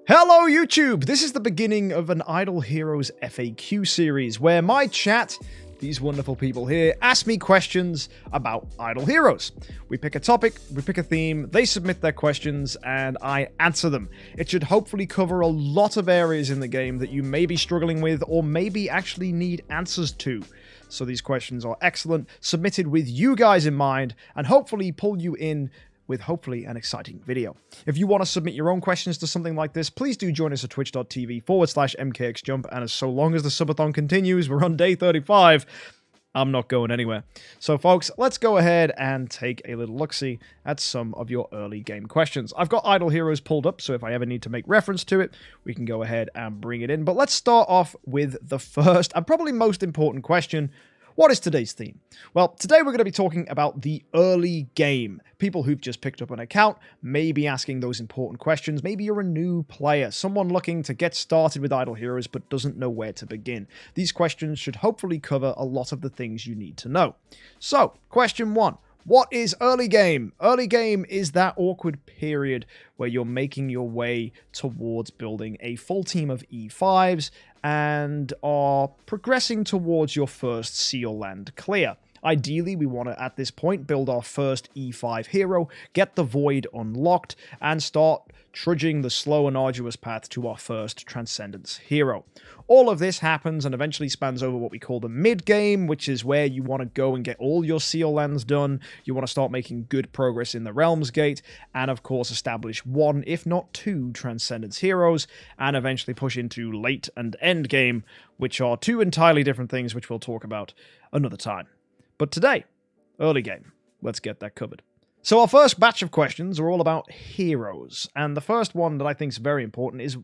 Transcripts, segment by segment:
Hello YouTube! This is the beginning of an Idle Heroes FAQ series where my chat, these wonderful people here, ask me questions about Idle Heroes. We pick a topic, we pick a theme, they submit their questions, and I answer them. It should hopefully cover a lot of areas in the game that you may be struggling with or maybe actually need answers to. So these questions are excellent, submitted with you guys in mind, and hopefully pull you in with hopefully an exciting video. If you want to submit your own questions to something like this, please do join us at twitch.tv/MKxJUMP, and as so long as the subathon continues, we're on day 35, I'm not going anywhere. So folks, let's go ahead and take a little look-see at some of your early game questions. I've got Idle Heroes pulled up, so if I ever need to make reference to it, we can go ahead and bring it in. But let's start off with the first and probably most important question. What is today's theme? Well, today we're going to be talking about the early game. People who've just picked up an account may be asking those important questions. Maybe you're a new player, someone looking to get started with Idle Heroes but doesn't know where to begin. These questions should hopefully cover a lot of the things you need to know. So, question 1. What is early game? Early game is that awkward period where you're making your way towards building a full team of E5s and are progressing towards your first Seal Land clear. Ideally, we want to, at this point, build our first E5 hero, get the Void unlocked, and start trudging the slow and arduous path to our first Transcendence hero. All of this happens and eventually spans over what we call the mid-game, which is where you want to go and get all your Seal Lands done, you want to start making good progress in the Realms Gate, and of course establish one, if not two, Transcendence heroes, and eventually push into late and end game, which are two entirely different things which we'll talk about another time. But today, early game, let's get that covered. So our first batch of questions are all about heroes, and the first one that I think is very important is,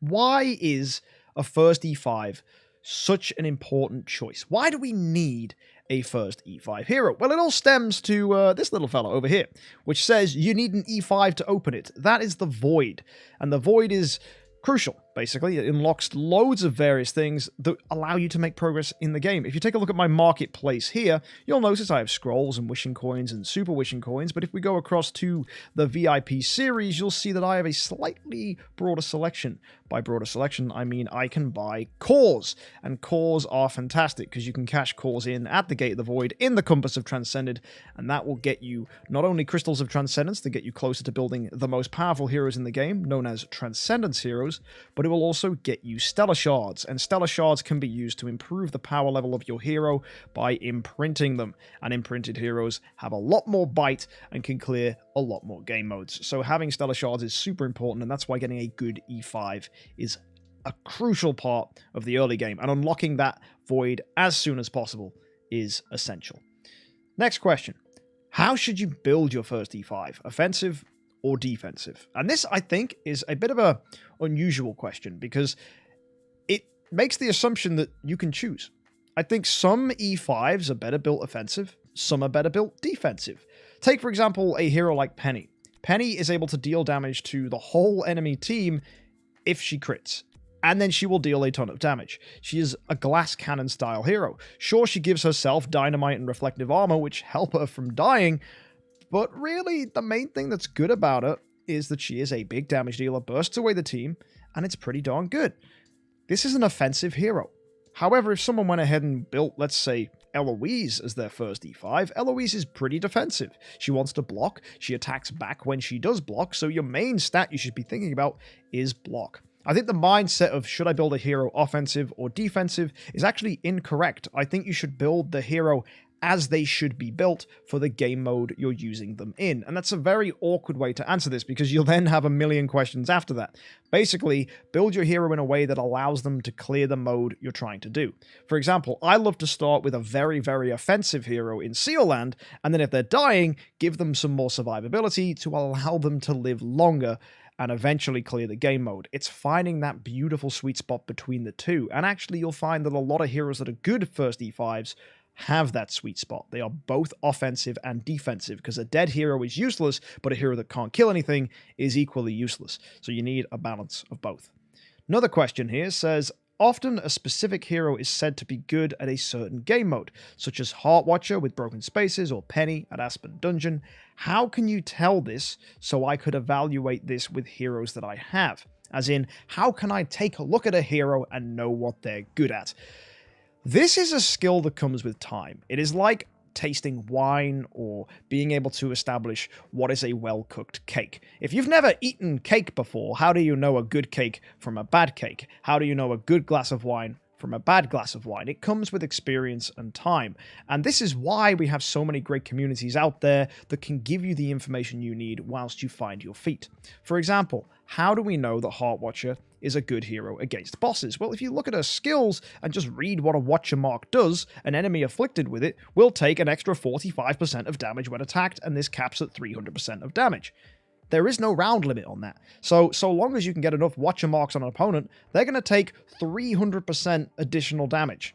why is a first E5 such an important choice? Why do we need a first E5 hero? Well, it all stems to this little fella over here, which says you need an E5 to open it. That is the Void, and the Void is crucial, basically. It unlocks loads of various things that allow you to make progress in the game. If you take a look at my marketplace here, you'll notice I have scrolls and wishing coins and super wishing coins, but if we go across to the VIP series, you'll see that I have a slightly broader selection. By broader selection, I mean I can buy cores, and cores are fantastic because you can cash cores in at the Gate of the Void in the Compass of Transcended, and that will get you not only Crystals of Transcendence to get you closer to building the most powerful heroes in the game, known as Transcendence heroes, but it will also get you Stellar Shards, and Stellar Shards can be used to improve the power level of your hero by imprinting them, and imprinted heroes have a lot more bite and can clear a lot more game modes. So having Stellar Shards is super important, and that's why getting a good E5 is a crucial part of the early game, and unlocking that Void as soon as possible is essential. Next question. How should you build your first E5? Offensive or defensive? And this, I think, is a bit of a unusual question because it makes the assumption that you can choose. I think some E5s are better built offensive, some are better built defensive. Take, for example, a hero like Penny. Penny is able to deal damage to the whole enemy team if she crits, and then she will deal a ton of damage. She is a glass cannon style hero. Sure, she gives herself dynamite and reflective armor, which help her from dying, but really, the main thing that's good about her is that she is a big damage dealer, bursts away the team, and it's pretty darn good. This is an offensive hero. However, if someone went ahead and built, let's say, Eloise as their first E5, Eloise is pretty defensive. She wants to block, she attacks back when she does block, so your main stat you should be thinking about is block. I think the mindset of should I build a hero offensive or defensive is actually incorrect. I think you should build the hero as they should be built for the game mode you're using them in. And that's a very awkward way to answer this because you'll then have a million questions after that. Basically, build your hero in a way that allows them to clear the mode you're trying to do. For example, I love to start with a very, very offensive hero in Seal Land, and then if they're dying, give them some more survivability to allow them to live longer and eventually clear the game mode. It's finding that beautiful sweet spot between the two, and actually you'll find that a lot of heroes that are good first E5s have that sweet spot. They are both offensive and defensive, because a dead hero is useless, but a hero that can't kill anything is equally useless. So you need a balance of both. Another question here says, often a specific hero is said to be good at a certain game mode, such as Heartwatcher with Broken Spaces or Penny at Aspen Dungeon. How can you tell this so I could evaluate this with heroes that I have? As in, how can I take a look at a hero and know what they're good at? This is a skill that comes with time. It is like tasting wine or being able to establish what is a well-cooked cake. If you've never eaten cake before, how do you know a good cake from a bad cake? How do you know a good glass of wine from a bad glass of wine? It comes with experience and time. And this is why we have so many great communities out there that can give you the information you need whilst you find your feet. For example, how do we know that Heartwatcher is a good hero against bosses? Well, if you look at her skills and just read what a Watcher mark does, an enemy afflicted with it will take an extra 45% of damage when attacked, and this caps at 300% of damage. There is no round limit on that. So long as you can get enough Watcher marks on an opponent, they're going to take 300% additional damage.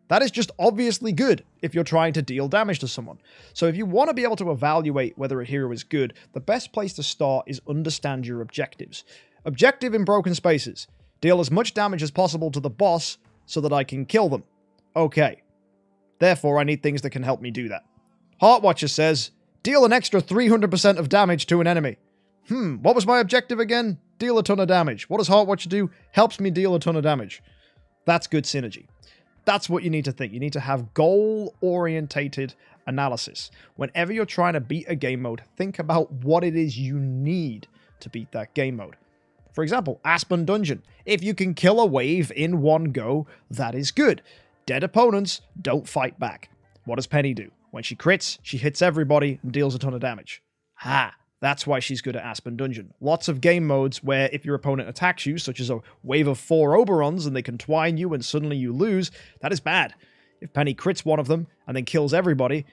That is just obviously good if you're trying to deal damage to someone. So if you want to be able to evaluate whether a hero is good, the best place to start is understand your objectives. Objective in Broken Spaces: deal as much damage as possible to the boss so that I can kill them. Okay. Therefore, I need things that can help me do that. Heartwatcher says, deal an extra 300% of damage to an enemy. What was my objective again? Deal a ton of damage. What does Heartwatcher do? Helps me deal a ton of damage. That's good synergy. That's what you need to think. You need to have goal-orientated analysis. Whenever you're trying to beat a game mode, think about what it is you need to beat that game mode. For example, Aspen Dungeon. If you can kill a wave in one go, that is good. Dead opponents don't fight back. What does Penny do? When she crits, she hits everybody and deals a ton of damage. That's why she's good at Aspen Dungeon. Lots of game modes where if your opponent attacks you, such as a wave of 4 Oberons and they can twine you and suddenly you lose, that is bad. If Penny crits one of them and then kills everybody,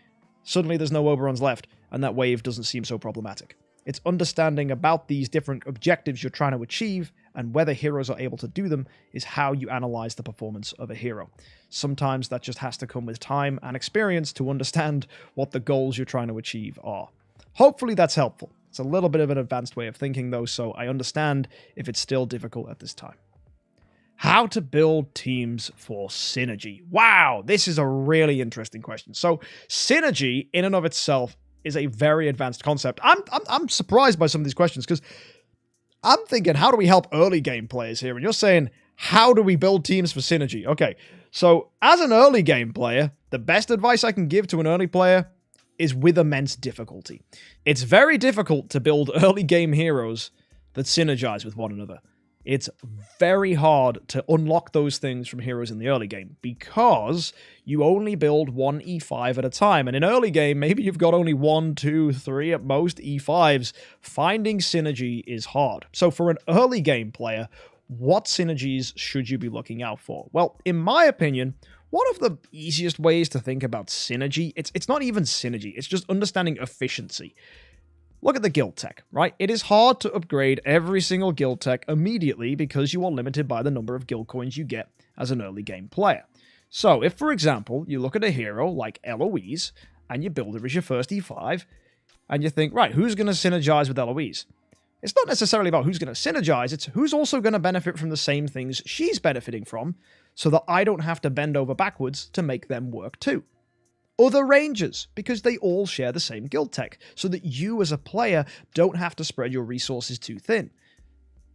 suddenly there's no Oberons left, and that wave doesn't seem so problematic. It's understanding about these different objectives you're trying to achieve and whether heroes are able to do them is how you analyze the performance of a hero. Sometimes that just has to come with time and experience to understand what the goals you're trying to achieve are. Hopefully that's helpful. It's a little bit of an advanced way of thinking though, so I understand if it's still difficult at this time. How to build teams for synergy. Wow, this is a really interesting question. So synergy in and of itself is a very advanced concept. I'm surprised by some of these questions because I'm thinking, how do we help early game players here? And you're saying, how do we build teams for synergy? Okay, so as an early game player, the best advice I can give to an early player is with immense difficulty. It's very difficult to build early game heroes that synergize with one another. It's very hard to unlock those things from heroes in the early game because you only build one E5 at a time. And in early game, maybe you've got only 1, 2, 3 at most E5s. Finding synergy is hard. So for an early game player, what synergies should you be looking out for? Well, in my opinion, one of the easiest ways to think about synergy, it's not even synergy, it's just understanding efficiency. Look at the guild tech, right? It is hard to upgrade every single guild tech immediately because you are limited by the number of guild coins you get as an early game player. So if, for example, you look at a hero like Eloise and you build her as your first E5 and you think, right, who's going to synergize with Eloise? It's not necessarily about who's going to synergize, it's who's also going to benefit from the same things she's benefiting from so that I don't have to bend over backwards to make them work too. Other rangers, because they all share the same guild tech, so that you as a player don't have to spread your resources too thin.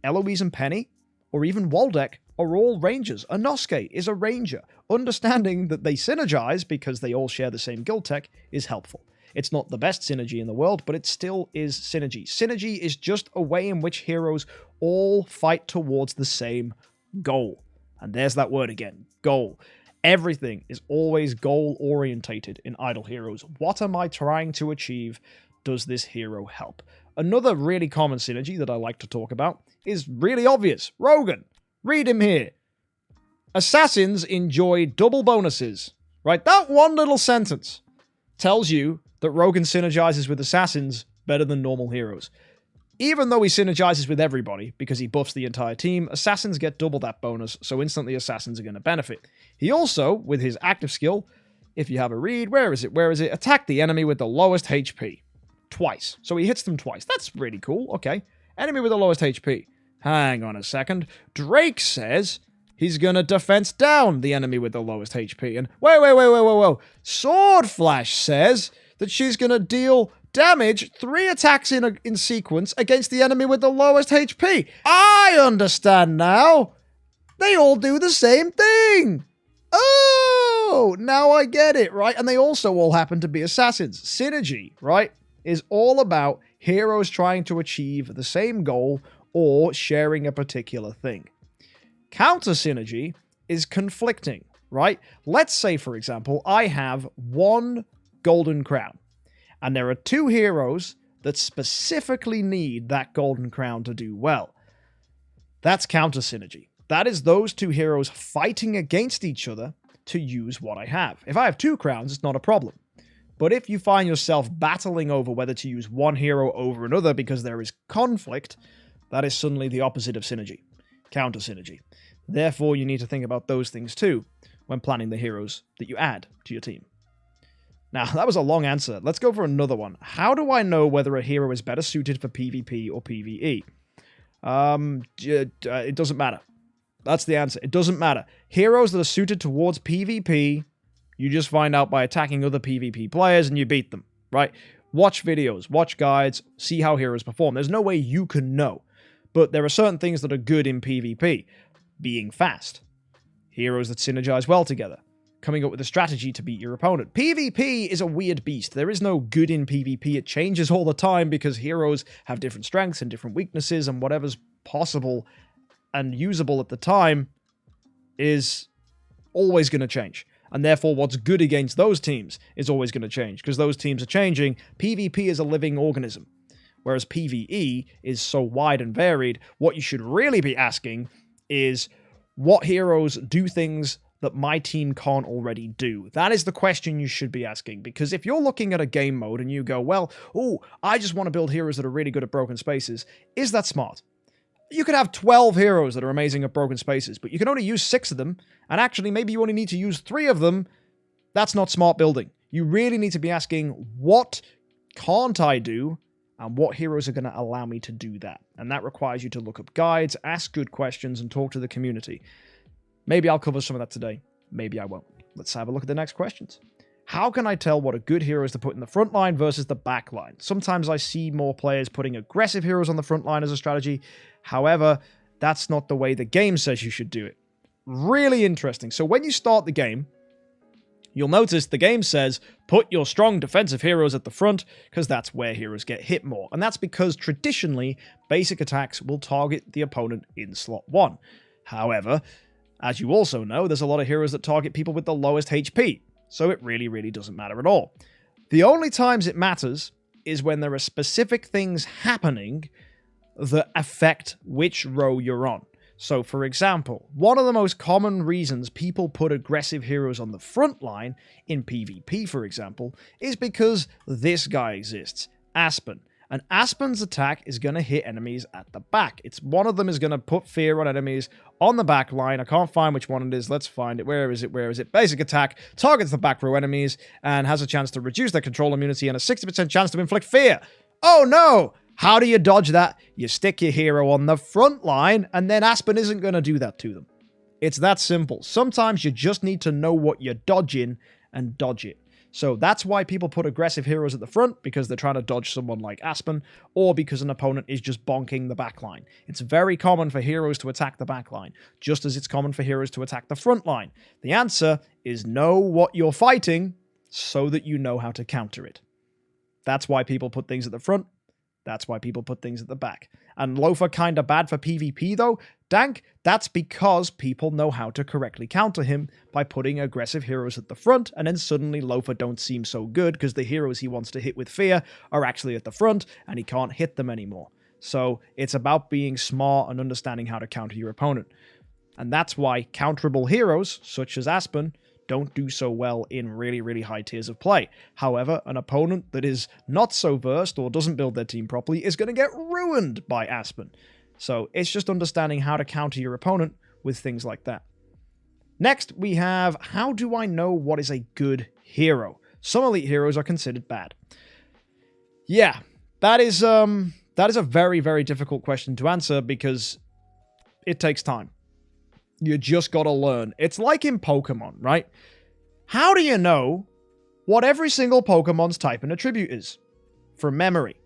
Eloise and Penny, or even Waldeck, are all rangers. Inosuke is a ranger. Understanding that they synergize because they all share the same guild tech is helpful. It's not the best synergy in the world, but it still is synergy. Synergy is just a way in which heroes all fight towards the same goal. And there's that word again, goal. Everything is always goal-orientated in Idle Heroes. What am I trying to achieve? Does this hero help? Another really common synergy that I like to talk about is really obvious. Rogan. Read him here. Assassins enjoy double bonuses. Right? That one little sentence tells you that Rogan synergizes with assassins better than normal heroes. Even though he synergizes with everybody, because he buffs the entire team, assassins get double that bonus, so instantly assassins are going to benefit. He also, with his active skill, if you have a read, where is it, attack the enemy with the lowest HP. Twice. So he hits them twice. That's really cool. Okay. Enemy with the lowest HP. Hang on a second. Drake says he's going to defense down the enemy with the lowest HP. And whoa. Sword Flash says that she's going to deal damage 3 attacks in sequence against the enemy with the lowest HP. I understand now. They all do the same thing. Oh, now I get it, right? And they also all happen to be assassins. Synergy, right, is all about heroes trying to achieve the same goal or sharing a particular thing. Counter synergy is conflicting, right? Let's say, for example, I have 1 golden crown, and there are 2 heroes that specifically need that golden crown to do well. That's counter synergy. That is those 2 heroes fighting against each other to use what I have. If I have 2 crowns, it's not a problem. But if you find yourself battling over whether to use one hero over another because there is conflict, that is suddenly the opposite of synergy. Counter synergy. Therefore, you need to think about those things too when planning the heroes that you add to your team. Now, that was a long answer. Let's go for another one. How do I know whether a hero is better suited for PvP or PvE? It doesn't matter. That's the answer. It doesn't matter. Heroes that are suited towards PvP, you just find out by attacking other PvP players and you beat them, right? Watch videos, watch guides, see how heroes perform. There's no way you can know. But there are certain things that are good in PvP. Being fast. Heroes that synergize well together. Coming up with a strategy to beat your opponent. PvP is a weird beast. There is no good in PvP. It changes all the time because heroes have different strengths and different weaknesses, and whatever's possible and usable at the time is always going to change. And therefore, what's good against those teams is always going to change because those teams are changing. PvP is a living organism, whereas PvE is so wide and varied. What you should really be asking is what heroes do things that my team can't already do? That is the question you should be asking, because if you're looking at a game mode and you go, well, I just want to build heroes that are really good at broken spaces, is that smart? You could have 12 heroes that are amazing at broken spaces, but you can only use 6 of them, and actually maybe you only need to use 3 of them. That's not smart building. You really need to be asking, what can't I do, and what heroes are going to allow me to do that? And that requires you to look up guides, ask good questions, and talk to the community. Maybe I'll cover some of that today. Maybe I won't. Let's have a look at the next questions. How can I tell what a good hero is to put in the front line versus the back line? Sometimes I see more players putting aggressive heroes on the front line as a strategy. However, that's not the way the game says you should do it. Really interesting. So when you start the game, you'll notice the game says, put your strong defensive heroes at the front, because that's where heroes get hit more. And that's because traditionally, basic attacks will target the opponent in slot 1. However, as you also know, there's a lot of heroes that target people with the lowest HP. So it really, really doesn't matter at all. The only times it matters is when there are specific things happening that affect which row you're on. So, for example, one of the most common reasons people put aggressive heroes on the front line, in PvP for example, is because this guy exists, Aspen. And Aspen's attack is going to hit enemies at the back. One of them is going to put fear on enemies on the back line. I can't find which one it is. Let's find it. Where is it? Where is it? Basic attack. Targets the back row enemies and has a chance to reduce their control immunity and a 60% chance to inflict fear. Oh no! How do you dodge that? You stick your hero on the front line and then Aspen isn't going to do that to them. It's that simple. Sometimes you just need to know what you're dodging and dodge it. So that's why people put aggressive heroes at the front, because they're trying to dodge someone like Aspen, or because an opponent is just bonking the backline. It's very common for heroes to attack the backline, just as it's common for heroes to attack the front line. The answer is know what you're fighting so that you know how to counter it. That's why people put things at the front. That's why people put things at the back. And Loafer kinda bad for PvP though? Dank, that's because people know how to correctly counter him by putting aggressive heroes at the front, and then suddenly Loafer don't seem so good because the heroes he wants to hit with fear are actually at the front and he can't hit them anymore. So it's about being smart and understanding how to counter your opponent. And that's why counterable heroes, such as Aspen, don't do so well in really, really high tiers of play. However, an opponent that is not so versed or doesn't build their team properly is going to get ruined by Aspen. So it's just understanding how to counter your opponent with things like that. Next, we have, how do I know what is a good hero? Some elite heroes are considered bad. Yeah, that is a very, very difficult question to answer because it takes time. You just gotta learn. It's like in Pokemon, right? How do you know what every single Pokemon's type and attribute is? from memory.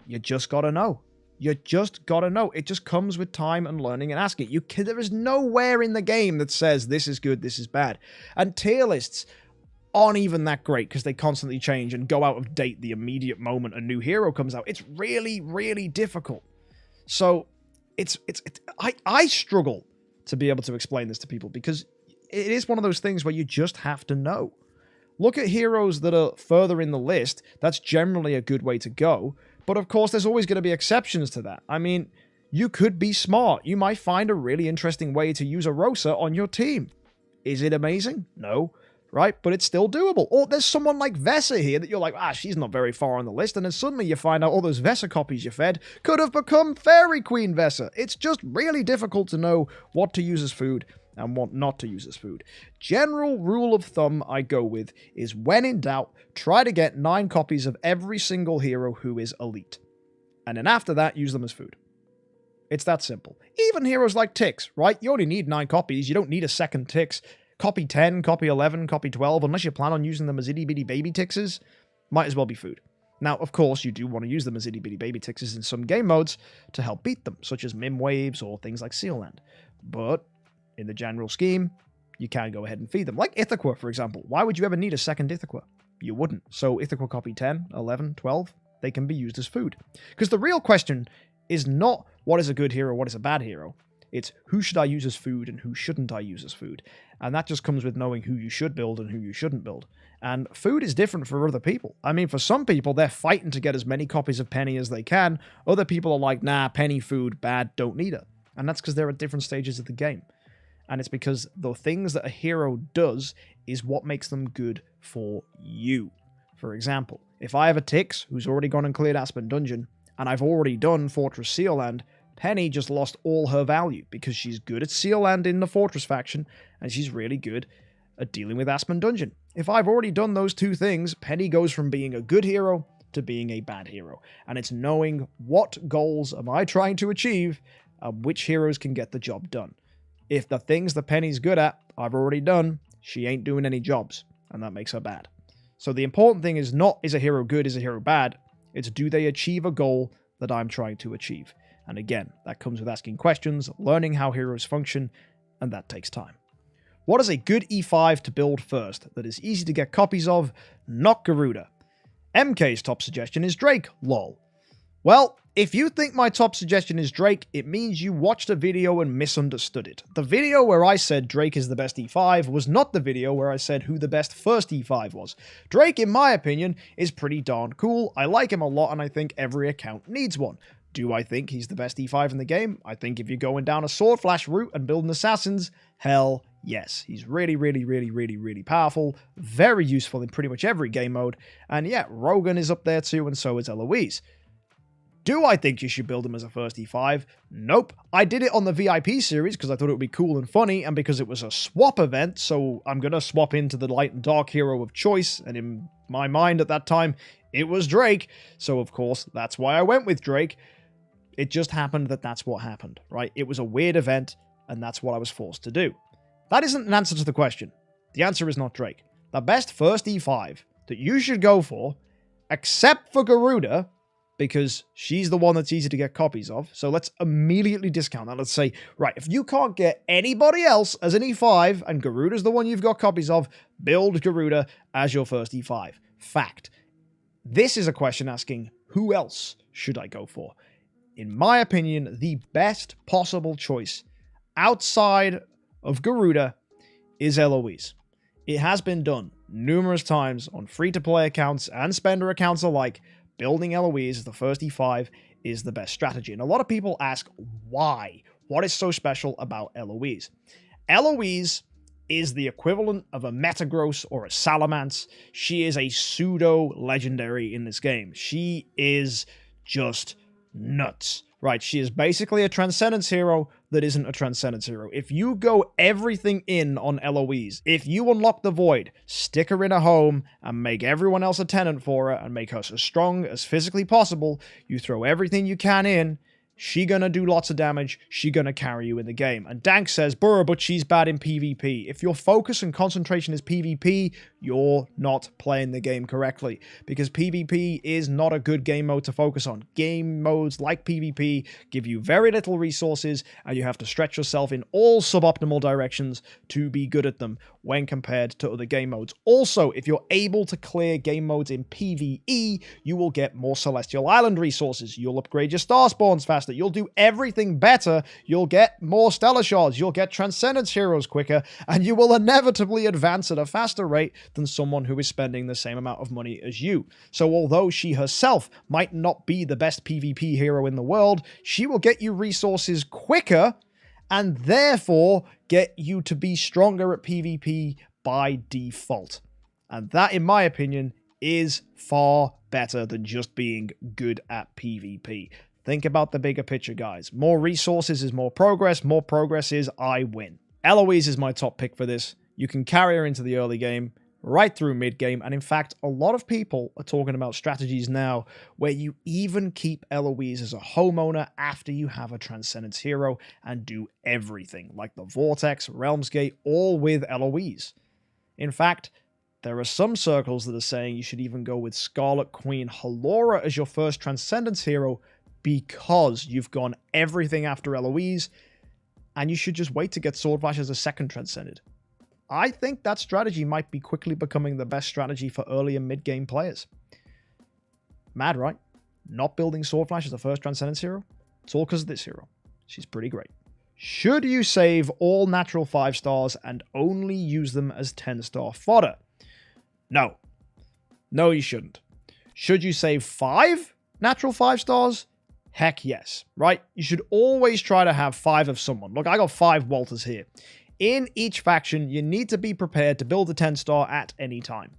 You just gotta know. You just gotta know. It just comes with time and learning and asking. There is nowhere in the game that says this is good, this is bad. And tier lists aren't even that great because they constantly change and go out of date the immediate moment a new hero comes out. It's really, really difficult. So I struggle to be able to explain this to people because it is one of those things where you just have to know. Look at heroes that are further in the list. That's generally a good way to go. But of course, there's always going to be exceptions to that. I mean, you could be smart. You might find a really interesting way to use a Rosa on your team. Is it amazing? No. Right? But it's still doable. Or there's someone like Vesa here that you're like, she's not very far on the list. And then suddenly you find out all those Vesa copies you fed could have become Fairy Queen Vesa. It's just really difficult to know what to use as food and what not to use as food. General rule of thumb I go with is when in doubt, try to get 9 copies of every single hero who is elite. And then after that, use them as food. It's that simple. Even heroes like Tix, right? You only need 9 copies. You don't need a second Tix. Copy 10, copy 11, copy 12, unless you plan on using them as itty-bitty baby Tixes, might as well be food. Now, of course, you do want to use them as itty-bitty baby Tixes in some game modes to help beat them, such as Mim Waves or things like Sealand. But in the general scheme, you can go ahead and feed them. Like Ithaca, for example. Why would you ever need a second Ithaca? You wouldn't. So Ithaca copy 10, 11, 12, they can be used as food. Because the real question is not what is a good hero, what is a bad hero. It's who should I use as food and who shouldn't I use as food. And that just comes with knowing who you should build and who you shouldn't build. And food is different for other people. I mean, for some people, they're fighting to get as many copies of Penny as they can. Other people are like, nah, Penny food, bad, don't need her. And that's because they're at different stages of the game. And it's because the things that a hero does is what makes them good for you. For example, if I have a Tix who's already gone and cleared Aspen Dungeon, and I've already done Fortress Sealand, Penny just lost all her value because she's good at Sealand in the Fortress faction, and she's really good at dealing with Aspen Dungeon. If I've already done those 2 things, Penny goes from being a good hero to being a bad hero. And it's knowing what goals am I trying to achieve and which heroes can get the job done. If the things that Penny's good at, I've already done, she ain't doing any jobs, and that makes her bad. So the important thing is not, is a hero good, is a hero bad? It's, do they achieve a goal that I'm trying to achieve? And again, that comes with asking questions, learning how heroes function, and that takes time. What is a good E5 to build first that is easy to get copies of? Not Garuda. MK's top suggestion is Drake, lol. Well, if you think my top suggestion is Drake, it means you watched a video and misunderstood it. The video where I said Drake is the best E5 was not the video where I said who the best first E5 was. Drake, in my opinion, is pretty darn cool. I like him a lot, and I think every account needs one. Do I think he's the best E5 in the game? I think if you're going down a sword flash route and building assassins, hell yes. He's really, really, really, really, really powerful, very useful in pretty much every game mode, and yeah, Rogan is up there too, and so is Eloise. Do I think you should build him as a first E5? Nope. I did it on the VIP series because I thought it would be cool and funny, and because it was a swap event, so I'm going to swap into the light and dark hero of choice, and in my mind at that time, it was Drake, so of course, that's why I went with Drake. It just happened that that's what happened, right? It was a weird event, and that's what I was forced to do. That isn't an answer to the question. The answer is not Drake. The best first E5 that you should go for, except for Garuda, because she's the one that's easy to get copies of. So let's immediately discount that. Let's say, right, if you can't get anybody else as an E5 and Garuda's the one you've got copies of, build Garuda as your first E5. Fact. This is a question asking, who else should I go for? In my opinion, the best possible choice outside of Garuda is Eloise. It has been done numerous times on free-to-play accounts and spender accounts alike. Building Eloise as the first E5 is the best strategy. And a lot of people ask why. What is so special about Eloise? Eloise is the equivalent of a Metagross or a Salamence. She is a pseudo-legendary in this game. She is just nuts. Right, she is basically a Transcendence hero that isn't a Transcendence hero. If you go everything in on Eloise, if you unlock the Void, stick her in a home, and make everyone else a tenant for her, and make her as strong as physically possible, you throw everything you can in, She gonna do lots of damage. She gonna carry you in the game. And Dank says, "Burr, but she's bad in PvP." If your focus and concentration is PvP, you're not playing the game correctly. Because PvP is not a good game mode to focus on. Game modes like PvP give you very little resources, and you have to stretch yourself in all suboptimal directions to be good at them when compared to other game modes. Also, if you're able to clear game modes in PvE, you will get more Celestial Island resources. You'll upgrade your star spawns faster. You'll do everything better. You'll get more Stellar Shards. You'll get Transcendence Heroes quicker, and you will inevitably advance at a faster rate than someone who is spending the same amount of money as you. So although she herself might not be the best PvP hero in the world, she will get you resources quicker and therefore get you to be stronger at PvP by default. And that, in my opinion, is far better than just being good at PvP. Think about the bigger picture, guys. More resources is more progress. More progress is I win. Eloise is my top pick for this. You can carry her into the early game, right through mid-game, and in fact, a lot of people are talking about strategies now where you even keep Eloise as a homeowner after you have a Transcendence hero and do everything, like the Vortex, Realms Gate, all with Eloise. In fact, there are some circles that are saying you should even go with Scarlet Queen Halora as your first Transcendence hero because you've gone everything after Eloise, and you should just wait to get Swordflash as a second Transcended. I think that strategy might be quickly becoming the best strategy for early and mid-game players. Mad, right? Not building Swordflash as the first Transcendence hero? It's all because of this hero. She's pretty great. Should you save all natural 5 stars and only use them as 10-star fodder? No. No, you shouldn't. Should you save 5 natural 5 stars? Heck yes, right? You should always try to have 5 of someone. Look, I got 5 Walters here. In each faction, you need to be prepared to build a 10-star at any time.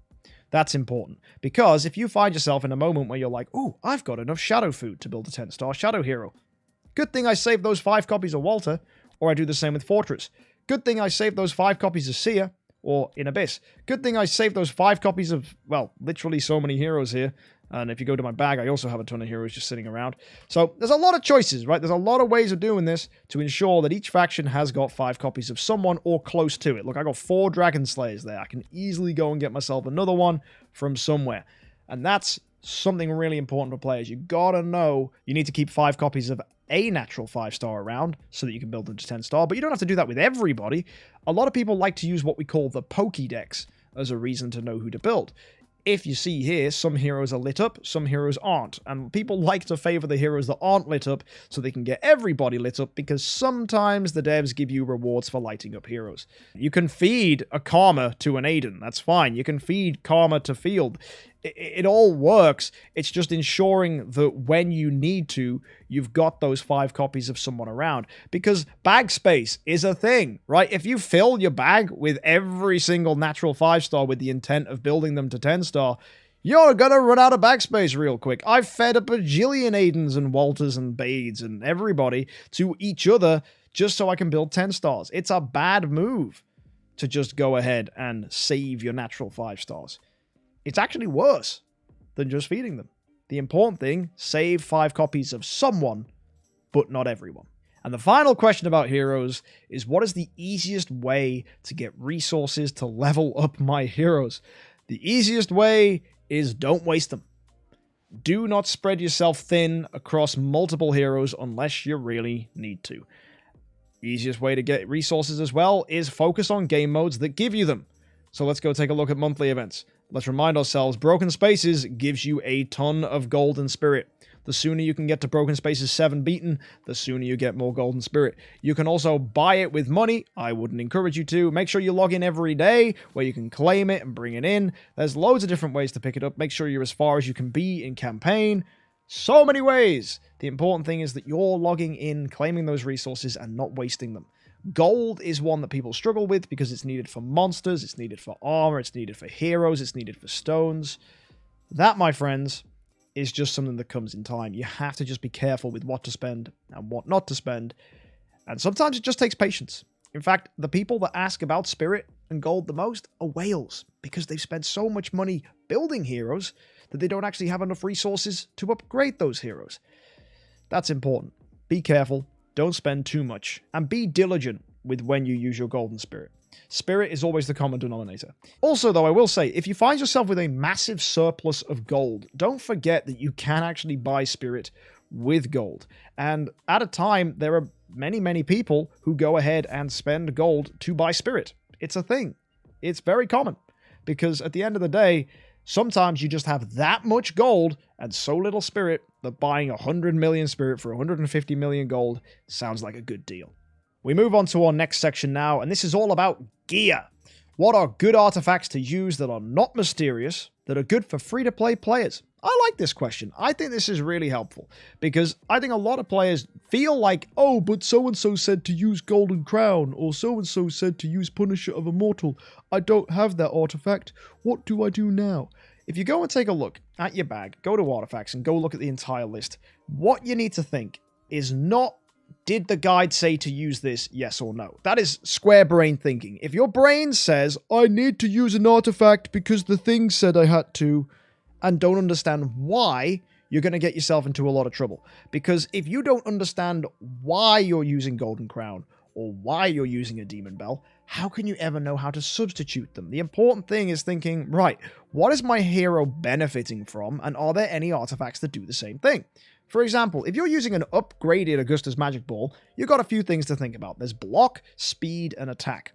That's important, because if you find yourself in a moment where you're like, "Ooh, I've got enough Shadow food to build a 10-star Shadow hero. Good thing I saved those 5 copies of Walter," or I do the same with Fortress. "Good thing I saved those 5 copies of Seer," or in Abyss. "Good thing I saved those 5 copies of," well, literally so many heroes here. And if you go to my bag, I also have a ton of heroes just sitting around. So there's a lot of choices, right? There's a lot of ways of doing this to ensure that each faction has got 5 copies of someone or close to it. Look, I got 4 Dragon Slayers there. I can easily go and get myself another one from somewhere. And that's something really important for players. You gotta know you need to keep 5 copies of a natural 5-star around so that you can build them to 10-star, but you don't have to do that with everybody. A lot of people like to use what we call the Pokédex as a reason to know who to build. If you see here, some heroes are lit up, some heroes aren't. And people like to favor the heroes that aren't lit up so they can get everybody lit up, because sometimes the devs give you rewards for lighting up heroes. You can feed a Karma to an Aiden, that's fine. You can feed Karma to Field. It all works. It's just ensuring that when you need to, you've got those 5 copies of someone around. Because bag space is a thing, right? If you fill your bag with every single natural 5-star with the intent of building them to 10-star, you're gonna run out of bag space real quick. I've fed a bajillion Aidens and Walters and Bades and everybody to each other just so I can build 10 stars. It's a bad move to just go ahead and save your natural 5 stars. It's actually worse than just feeding them. The important thing, save 5 copies of someone, but not everyone. And the final question about heroes is, what is the easiest way to get resources to level up my heroes? The easiest way is don't waste them. Do not spread yourself thin across multiple heroes unless you really need to. Easiest way to get resources as well is focus on game modes that give you them. So let's go take a look at monthly events. Let's remind ourselves, Broken Spaces gives you a ton of Golden Spirit. The sooner you can get to Broken Spaces 7 beaten, the sooner you get more Golden Spirit. You can also buy it with money. I wouldn't encourage you to. Make sure you log in every day where you can claim it and bring it in. There's loads of different ways to pick it up. Make sure you're as far as you can be in campaign. So many ways. The important thing is that you're logging in, claiming those resources, and not wasting them. Gold is one that people struggle with because it's needed for monsters, it's needed for armor, it's needed for heroes, it's needed for stones. That, my friends, is just something that comes in time. You have to just be careful with what to spend and what not to spend. And sometimes it just takes patience. In fact, the people that ask about spirit and gold the most are whales, because they've spent so much money building heroes that they don't actually have enough resources to upgrade those heroes. That's important. be careful, don't spend too much, and be diligent with when you use your golden spirit. Spirit is always the common denominator. Also, though, I will say, if you find yourself with a massive surplus of gold, don't forget that you can actually buy spirit with gold. And at a time, there are many people who go ahead and spend gold to buy spirit. It's a thing. It's very common. Because at the end of the day, sometimes you just have that much gold and so little spirit that buying 100 million spirit for 150 million gold sounds like a good deal. We move on to our next section now, and this is all about gear. What are good artifacts to use that are not mysterious, that are good for free-to-play players? I like this question. I think this is really helpful, because I think a lot of players feel like, oh, but so-and-so said to use Golden Crown, or so-and-so said to use Punisher of Immortal. I don't have that artifact. What do I do now? If you go and take a look at your bag, go to artifacts, and go look at the entire list, what you need to think is not, did the guide say to use this, yes or no? That is square brain thinking. If your brain says, I need to use an artifact because the thing said I had to, and don't understand why, you're going to get yourself into a lot of trouble. Because if you don't understand why you're using Golden Crown, or why you're using a Demon Bell, how can you ever know how to substitute them? The important thing is thinking, right, what is my hero benefiting from, and are there any artifacts that do the same thing? For example, if you're using an upgraded Augustus Magic Ball, you've got a few things to think about. There's block, speed, and attack.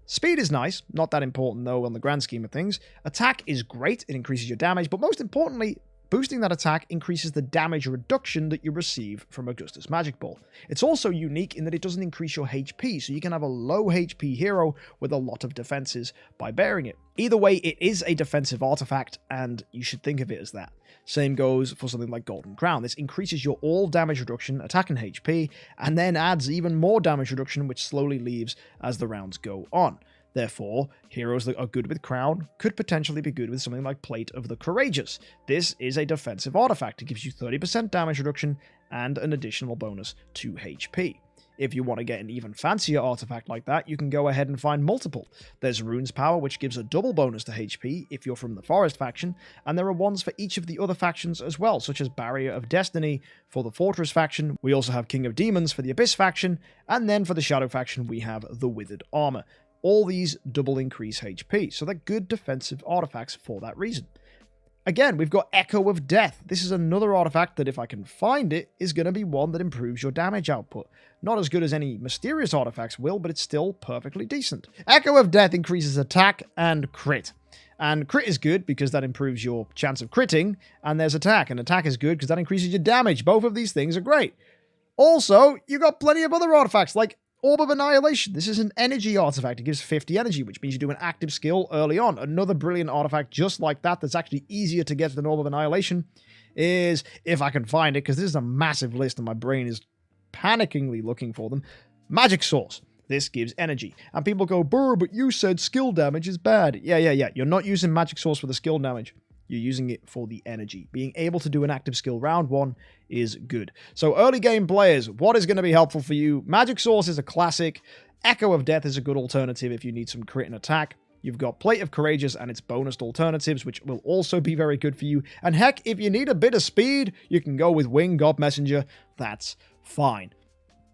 Speed is nice, not that important though on the grand scheme of things. Attack is great, it increases your damage, but most importantly, boosting that attack increases the damage reduction that you receive from Augustus Magic Ball. It's also unique in that it doesn't increase your HP, so you can have a low HP hero with a lot of defenses by bearing it. Either way, it is a defensive artifact, and you should think of it as that. Same goes for something like Golden Crown. This increases your all damage reduction, attack and HP, and then adds even more damage reduction, which slowly leaves as the rounds go on. Therefore, heroes that are good with Crown could potentially be good with something like Plate of the Courageous. This is a defensive artifact. It gives you 30% damage reduction and an additional bonus to HP. If you want to get an even fancier artifact like that, you can go ahead and find multiple. There's Rune's Power, which gives a double bonus to HP if you're from the Forest faction, and there are ones for each of the other factions as well, such as Barrier of Destiny for the Fortress faction. We also have King of Demons for the Abyss faction, and then for the Shadow faction we have the Withered Armor. All these double increase HP, so they're good defensive artifacts for that reason. Again, we've got Echo of Death. This is another artifact that, if I can find it, is going to be one that improves your damage output. Not as good as any mysterious artifacts will, but it's still perfectly decent. Echo of Death increases attack and crit. And crit is good because that improves your chance of critting, and there's attack. And attack is good because that increases your damage. Both of these things are great. Also, you've got plenty of other artifacts like Orb of Annihilation. This is an energy artifact. It gives 50 energy, which means you do an active skill early on. Another brilliant artifact just like that that's actually easier to get than Orb of Annihilation is, if I can find it, because this is a massive list and my brain is panickingly looking for them, Magic Source. This gives energy. And people go, "Brr, but you said skill damage is bad." Yeah. You're not using Magic Source for the skill damage. You're using it for the energy. Being able to do an active skill round one is good. So early game players, what is going to be helpful for you? Magic Source is a classic. Echo of Death is a good alternative if you need some crit and attack. You've got Plate of Courageous and its bonused alternatives, which will also be very good for you. And heck, if you need a bit of speed, you can go with Wing God Messenger. That's fine.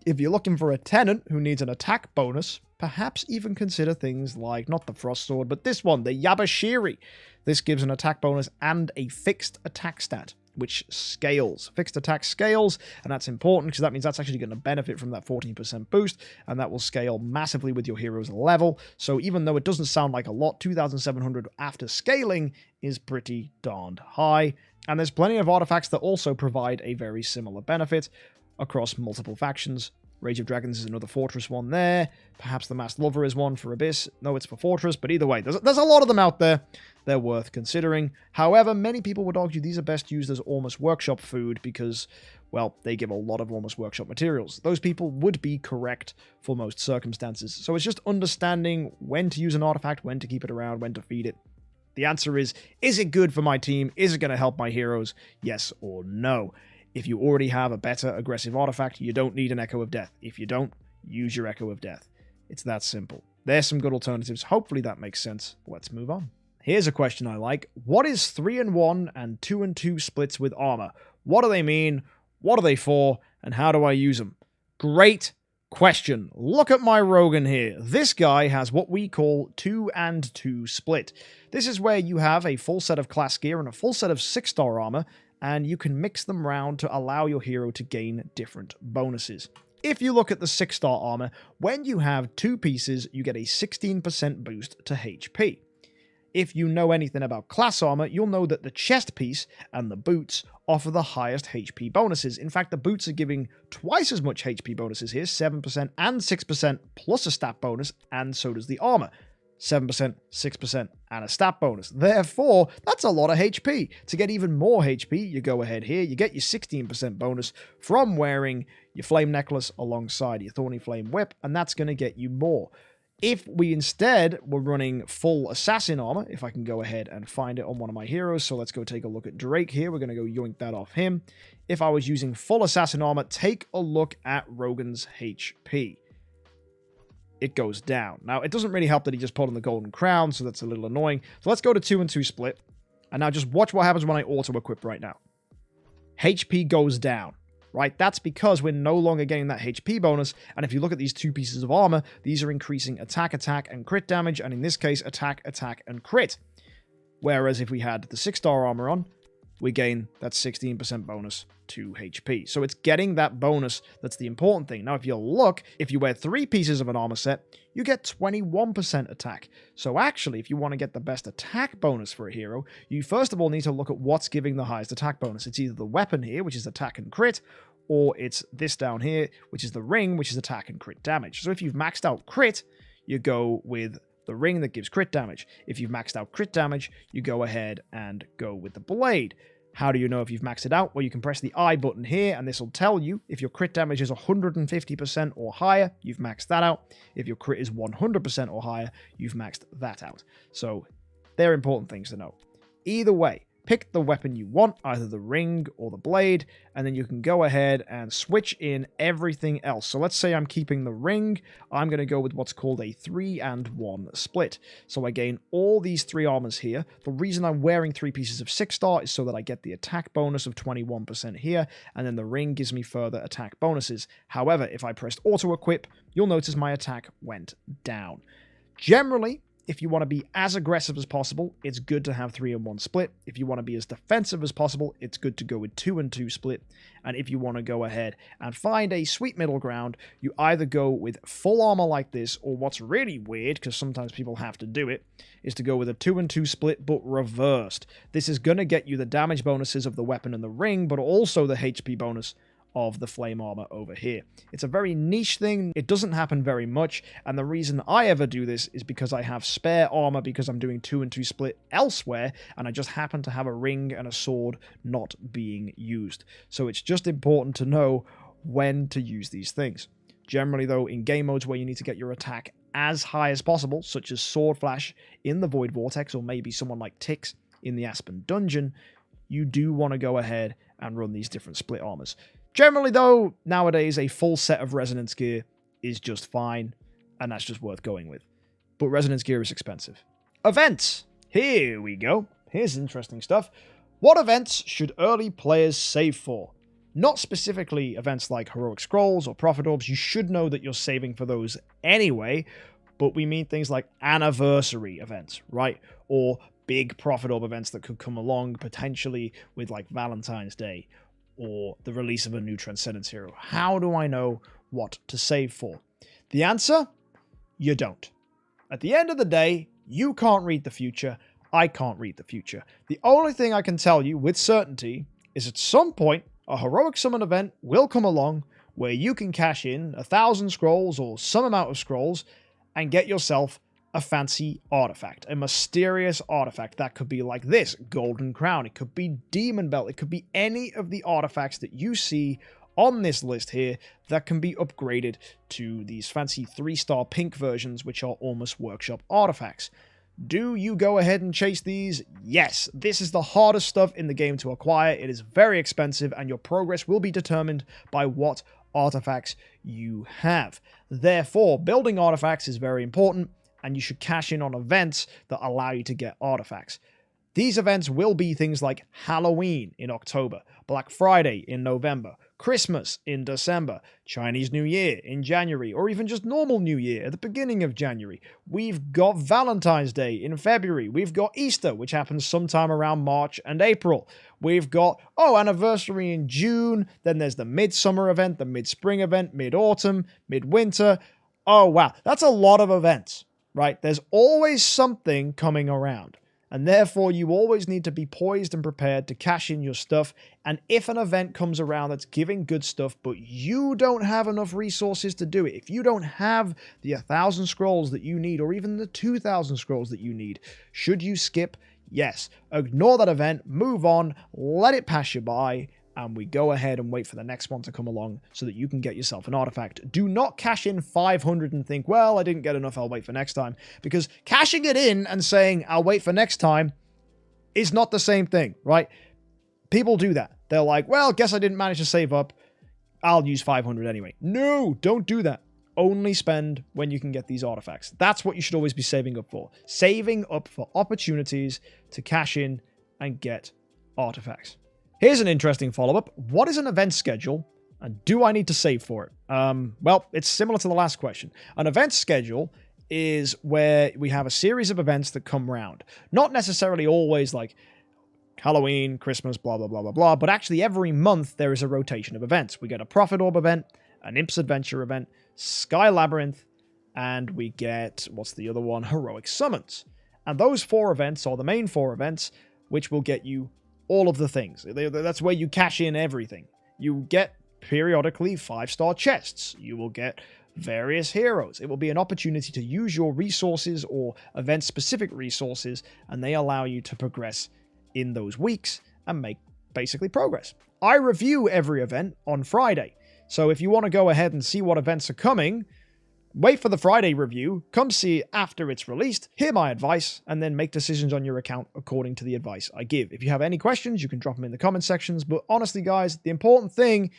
If you're looking for a Tenant who needs an attack bonus, perhaps even consider things like, not the Frost Sword, but this one, the Yabashiri. This gives an attack bonus and a fixed attack stat, which scales. Fixed attack scales, and that's important because that means that's actually going to benefit from that 14% boost, and that will scale massively with your hero's level. So even though it doesn't sound like a lot, 2,700 after scaling is pretty darned high. And there's plenty of artifacts that also provide a very similar benefit across multiple factions. Rage of Dragons is another Fortress one there. Perhaps the Masked Lover is one for Abyss. No, it's for Fortress, but either way, there's a lot of them out there. They're worth considering. However, many people would argue these are best used as Almost Workshop food because, well, they give a lot of Almost Workshop materials. Those people would be correct for most circumstances. So it's just understanding when to use an artifact, when to keep it around, when to feed it. The answer is it good for my team? Is it going to help my heroes? Yes or no. If you already have a better aggressive artifact, you don't need an Echo of Death. If you don't, use your Echo of Death. It's that simple. There's some good alternatives. Hopefully that makes sense. Let's move on. Here's a question I like. What is 3-in-1 and 2-in-2 splits with armor? What do they mean? What are they for? And how do I use them? Great question. Look at my Rogan here. This guy has what we call 2 and 2 split. This is where you have a full set of class gear and a full set of 6-star armor, and you can mix them around to allow your hero to gain different bonuses. If you look at the 6-star armor, when you have 2 pieces, you get a 16% boost to HP. If you know anything about class armor, you'll know that the chest piece and the boots offer the highest HP bonuses. In fact, the boots are giving twice as much HP bonuses here, 7% and 6% plus a stat bonus, and so does the armor. 7%, 6%, and a stat bonus. Therefore, that's a lot of HP. To get even more HP, you go ahead here, you get your 16% bonus from wearing your flame necklace alongside your thorny flame whip, and that's going to get you more. If we instead were running full assassin armor, if I can go ahead and find it on one of my heroes, so let's go take a look at Drake here. We're going to go yoink that off him. If I was using full assassin armor, take a look at Rogan's HP. It goes down. Now, it doesn't really help that he just pulled on the golden crown, so that's a little annoying. So let's go to 2 and 2 split. And now just watch what happens when I auto-equip right now. HP goes down. Right? That's because we're no longer getting that HP bonus, and if you look at these 2 pieces of armor, these are increasing attack, and crit damage, and in this case, attack, and crit. Whereas if we had the 6-star armor on, we gain that 16% bonus to HP. So it's getting that bonus that's the important thing. Now, if you look, if you wear 3 pieces of an armor set, you get 21% attack. So actually, if you want to get the best attack bonus for a hero, you first of all need to look at what's giving the highest attack bonus. It's either the weapon here, which is attack and crit, or it's this down here, which is the ring, which is attack and crit damage. So if you've maxed out crit, you go with the ring that gives crit damage. If you've maxed out crit damage, you go ahead and go with the blade. How do you know if you've maxed it out? Well, you can press the I button here, and this will tell you if your crit damage is 150% or higher, you've maxed that out. If your crit is 100% or higher, you've maxed that out. So they're important things to know. Either way, pick the weapon you want, either the ring or the blade, and then you can go ahead and switch in everything else. So let's say I'm keeping the ring. I'm going to go with what's called a 3 and 1 split. So I gain all these 3 armors here. The reason I'm wearing 3 pieces of 6-star is so that I get the attack bonus of 21% here, and then the ring gives me further attack bonuses. However, if I pressed auto-equip, you'll notice my attack went down. Generally, if you want to be as aggressive as possible, it's good to have 3 and 1 split. If you want to be as defensive as possible, it's good to go with 2 and 2 split. And if you want to go ahead and find a sweet middle ground, you either go with full armor like this, or what's really weird, because sometimes people have to do it, is to go with a 2 and 2 split, but reversed. This is going to get you the damage bonuses of the weapon and the ring, but also the HP bonus of the flame armor over here. It's a very niche thing. It doesn't happen very much, and the reason I ever do this is because I have spare armor because I'm doing 2 and 2 split elsewhere, and I just happen to have a ring and a sword not being used. So it's just important to know when to use these things. Generally though, in game modes where you need to get your attack as high as possible, such as Sword Flash in the Void Vortex, or maybe someone like Tix in the Aspen dungeon, you do want to go ahead and run these different split armors. Generally, though, nowadays, a full set of resonance gear is just fine, and that's just worth going with. But resonance gear is expensive. Events! Here we go. Here's interesting stuff. What events should early players save for? Not specifically events like Heroic Scrolls or Prophet Orbs. You should know that you're saving for those anyway, but we mean things like anniversary events, right? Or big Prophet Orb events that could come along, potentially with like Valentine's Day, or the release of a new Transcendence hero. How do I know what to save for? The answer? You don't. At the end of the day, you can't read the future. I can't read the future. The only thing I can tell you with certainty is at some point, a Heroic Summon event will come along where you can cash in 1,000 scrolls or some amount of scrolls and get yourself a fancy artifact, a mysterious artifact. That could be like this, Golden Crown. It could be Demon Belt. It could be any of the artifacts that you see on this list here that can be upgraded to these fancy 3-star pink versions, which are almost workshop artifacts. Do you go ahead and chase these? Yes. This is the hardest stuff in the game to acquire. It is very expensive, and your progress will be determined by what artifacts you have. Therefore, building artifacts is very important, and you should cash in on events that allow you to get artifacts. These events will be things like Halloween in October, Black Friday in November, Christmas in December, Chinese New Year in January, or even just normal New Year at the beginning of January. We've got Valentine's Day in February. We've got Easter, which happens sometime around March and April. We've got, anniversary in June. Then there's the midsummer event, the mid-spring event, mid-autumn, midwinter. Oh, wow. That's a lot of events, right? There's always something coming around. And therefore, you always need to be poised and prepared to cash in your stuff. And if an event comes around that's giving good stuff, but you don't have enough resources to do it, if you don't have the 1,000 scrolls that you need, or even the 2,000 scrolls that you need, should you skip? Yes. Ignore that event, move on, let it pass you by, and we go ahead and wait for the next one to come along so that you can get yourself an artifact. Do not cash in 500 and think, well, I didn't get enough, I'll wait for next time. Because cashing it in and saying, I'll wait for next time, is not the same thing, right? People do that. They're like, well, guess I didn't manage to save up, I'll use 500 anyway. No, don't do that. Only spend when you can get these artifacts. That's what you should always be saving up for. Saving up for opportunities to cash in and get artifacts. Here's an interesting follow-up. What is an event schedule, and do I need to save for it? Well, it's similar to the last question. An event schedule is where we have a series of events that come round. Not necessarily always like Halloween, Christmas, blah, blah, blah, blah, blah, but actually every month there is a rotation of events. We get a Prophet Orb event, an Imp's Adventure event, Sky Labyrinth, and we get, what's the other one? Heroic Summons. And those 4 events are the main 4 events, which will get you all of the things. That's where you cash in everything. You get periodically 5-star chests. You will get various heroes. It will be an opportunity to use your resources or event-specific resources, and they allow you to progress in those weeks and make basically progress. I review every event on Friday. So if you want to go ahead and see what events are coming, wait for the Friday review, come see it after it's released, hear my advice, and then make decisions on your account according to the advice I give. If you have any questions, you can drop them in the comment sections, but honestly, guys, the important thing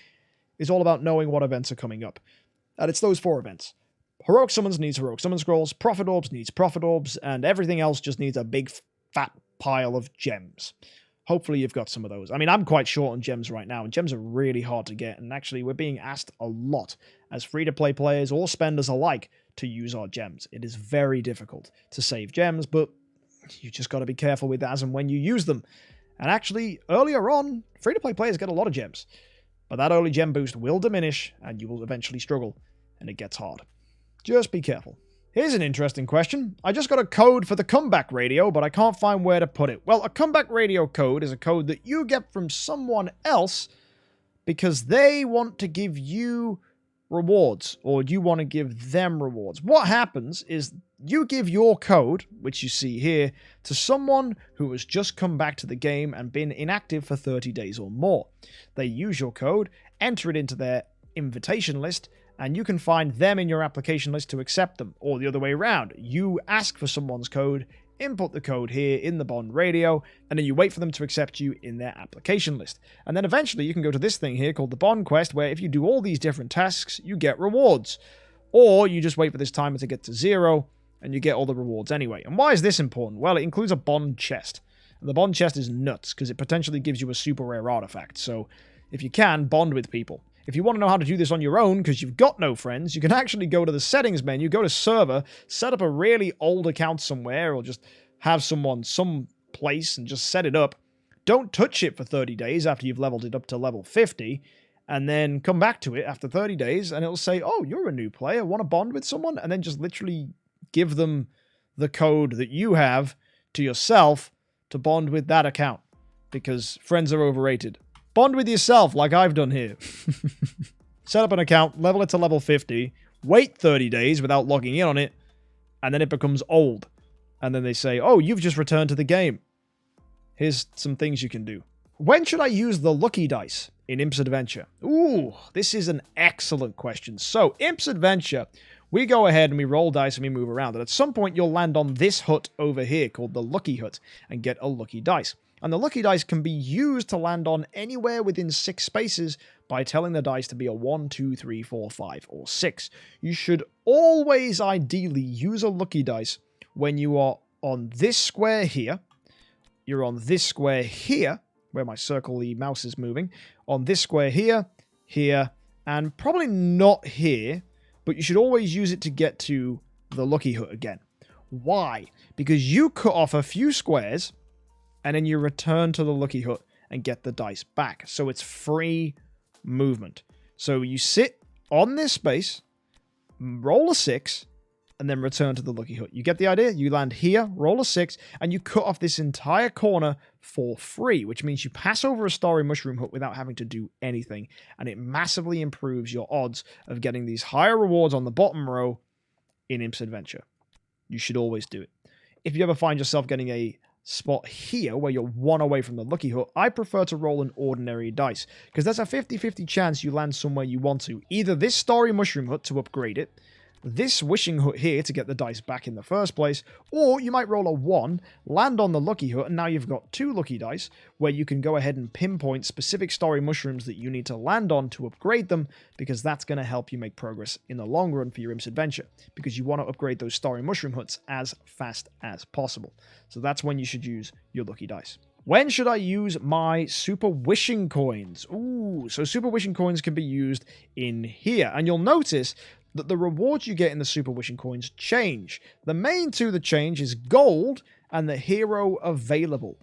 is all about knowing what events are coming up. And it's those 4 events. Heroic Summons needs Heroic Summon Scrolls, Prophet Orbs needs Prophet Orbs, and everything else just needs a big fat pile of gems. Hopefully you've got some of those. I mean, I'm quite short on gems right now, and gems are really hard to get, and actually we're being asked a lot as free-to-play players or spenders alike to use our gems. It is very difficult to save gems, but you just got to be careful with as and when you use them. And actually, earlier on, free-to-play players get a lot of gems, but that early gem boost will diminish, and you will eventually struggle, and it gets hard. Just be careful. Here's an interesting question. I just got a code for the comeback radio, but I can't find where to put it. Well, a comeback radio code is a code that you get from someone else because they want to give you rewards, or you want to give them rewards. What happens is you give your code, which you see here, to someone who has just come back to the game and been inactive for 30 days or more. They use your code, enter it into their invitation list, and you can find them in your application list to accept them, or the other way around. You ask for someone's code, input the code here in the Bond radio, and then you wait for them to accept you in their application list. And then eventually you can go to this thing here called the Bond Quest, where if you do all these different tasks, you get rewards. Or you just wait for this timer to get to 0, and you get all the rewards anyway. And why is this important? Well, it includes a Bond chest. And the Bond chest is nuts, because it potentially gives you a super rare artifact. So if you can, bond with people. If you want to know how to do this on your own, because you've got no friends, you can actually go to the settings menu, go to server, set up a really old account somewhere, or just have someone some place and just set it up. Don't touch it for 30 days after you've leveled it up to level 50, and then come back to it after 30 days, and it'll say, oh, you're a new player, want to bond with someone? And then just literally give them the code that you have to yourself to bond with that account, because friends are overrated. Bond with yourself, like I've done here. Set up an account, level it to level 50, wait 30 days without logging in on it, and then it becomes old. And then they say, oh, you've just returned to the game. Here's some things you can do. When should I use the lucky dice in Imp's Adventure? Ooh, this is an excellent question. So, Imp's Adventure, we go ahead and we roll dice and we move around. And at some point, you'll land on this hut over here called the Lucky Hut and get a lucky dice. And the lucky dice can be used to land on anywhere within 6 spaces by telling the dice to be a 1, 2, 3, 4, 5, or 6. You should always ideally use a lucky dice when you are on this square here. You're on this square here, where my circle-y mouse is moving. On this square here, here, and probably not here, but you should always use it to get to the Lucky Hut again. Why? Because you cut off a few squares, and then you return to the Lucky Hut and get the dice back. So it's free movement. So you sit on this space, roll a 6, and then return to the Lucky Hut. You get the idea? You land here, roll a 6, and you cut off this entire corner for free, which means you pass over a Starry Mushroom Hut without having to do anything, and it massively improves your odds of getting these higher rewards on the bottom row in Imp's Adventure. You should always do it. If you ever find yourself getting a spot here where you're 1 away from the Lucky Hut, I prefer to roll an ordinary dice, because there's a 50-50 chance you land somewhere you want to. Either this Starry Mushroom Hut to upgrade it, this Wishing Hut here to get the dice back in the first place, or you might roll a 1, land on the Lucky Hut, and now you've got 2 lucky dice, where you can go ahead and pinpoint specific Starry Mushrooms that you need to land on to upgrade them, because that's going to help you make progress in the long run for your Imp's Adventure, because you want to upgrade those Starry Mushroom Huts as fast as possible. So that's when you should use your lucky dice. When should I use my Super Wishing Coins? Ooh, so Super Wishing Coins can be used in here, and you'll notice that the rewards you get in the Super Wishing Coins change. The main two that change is gold and the hero available.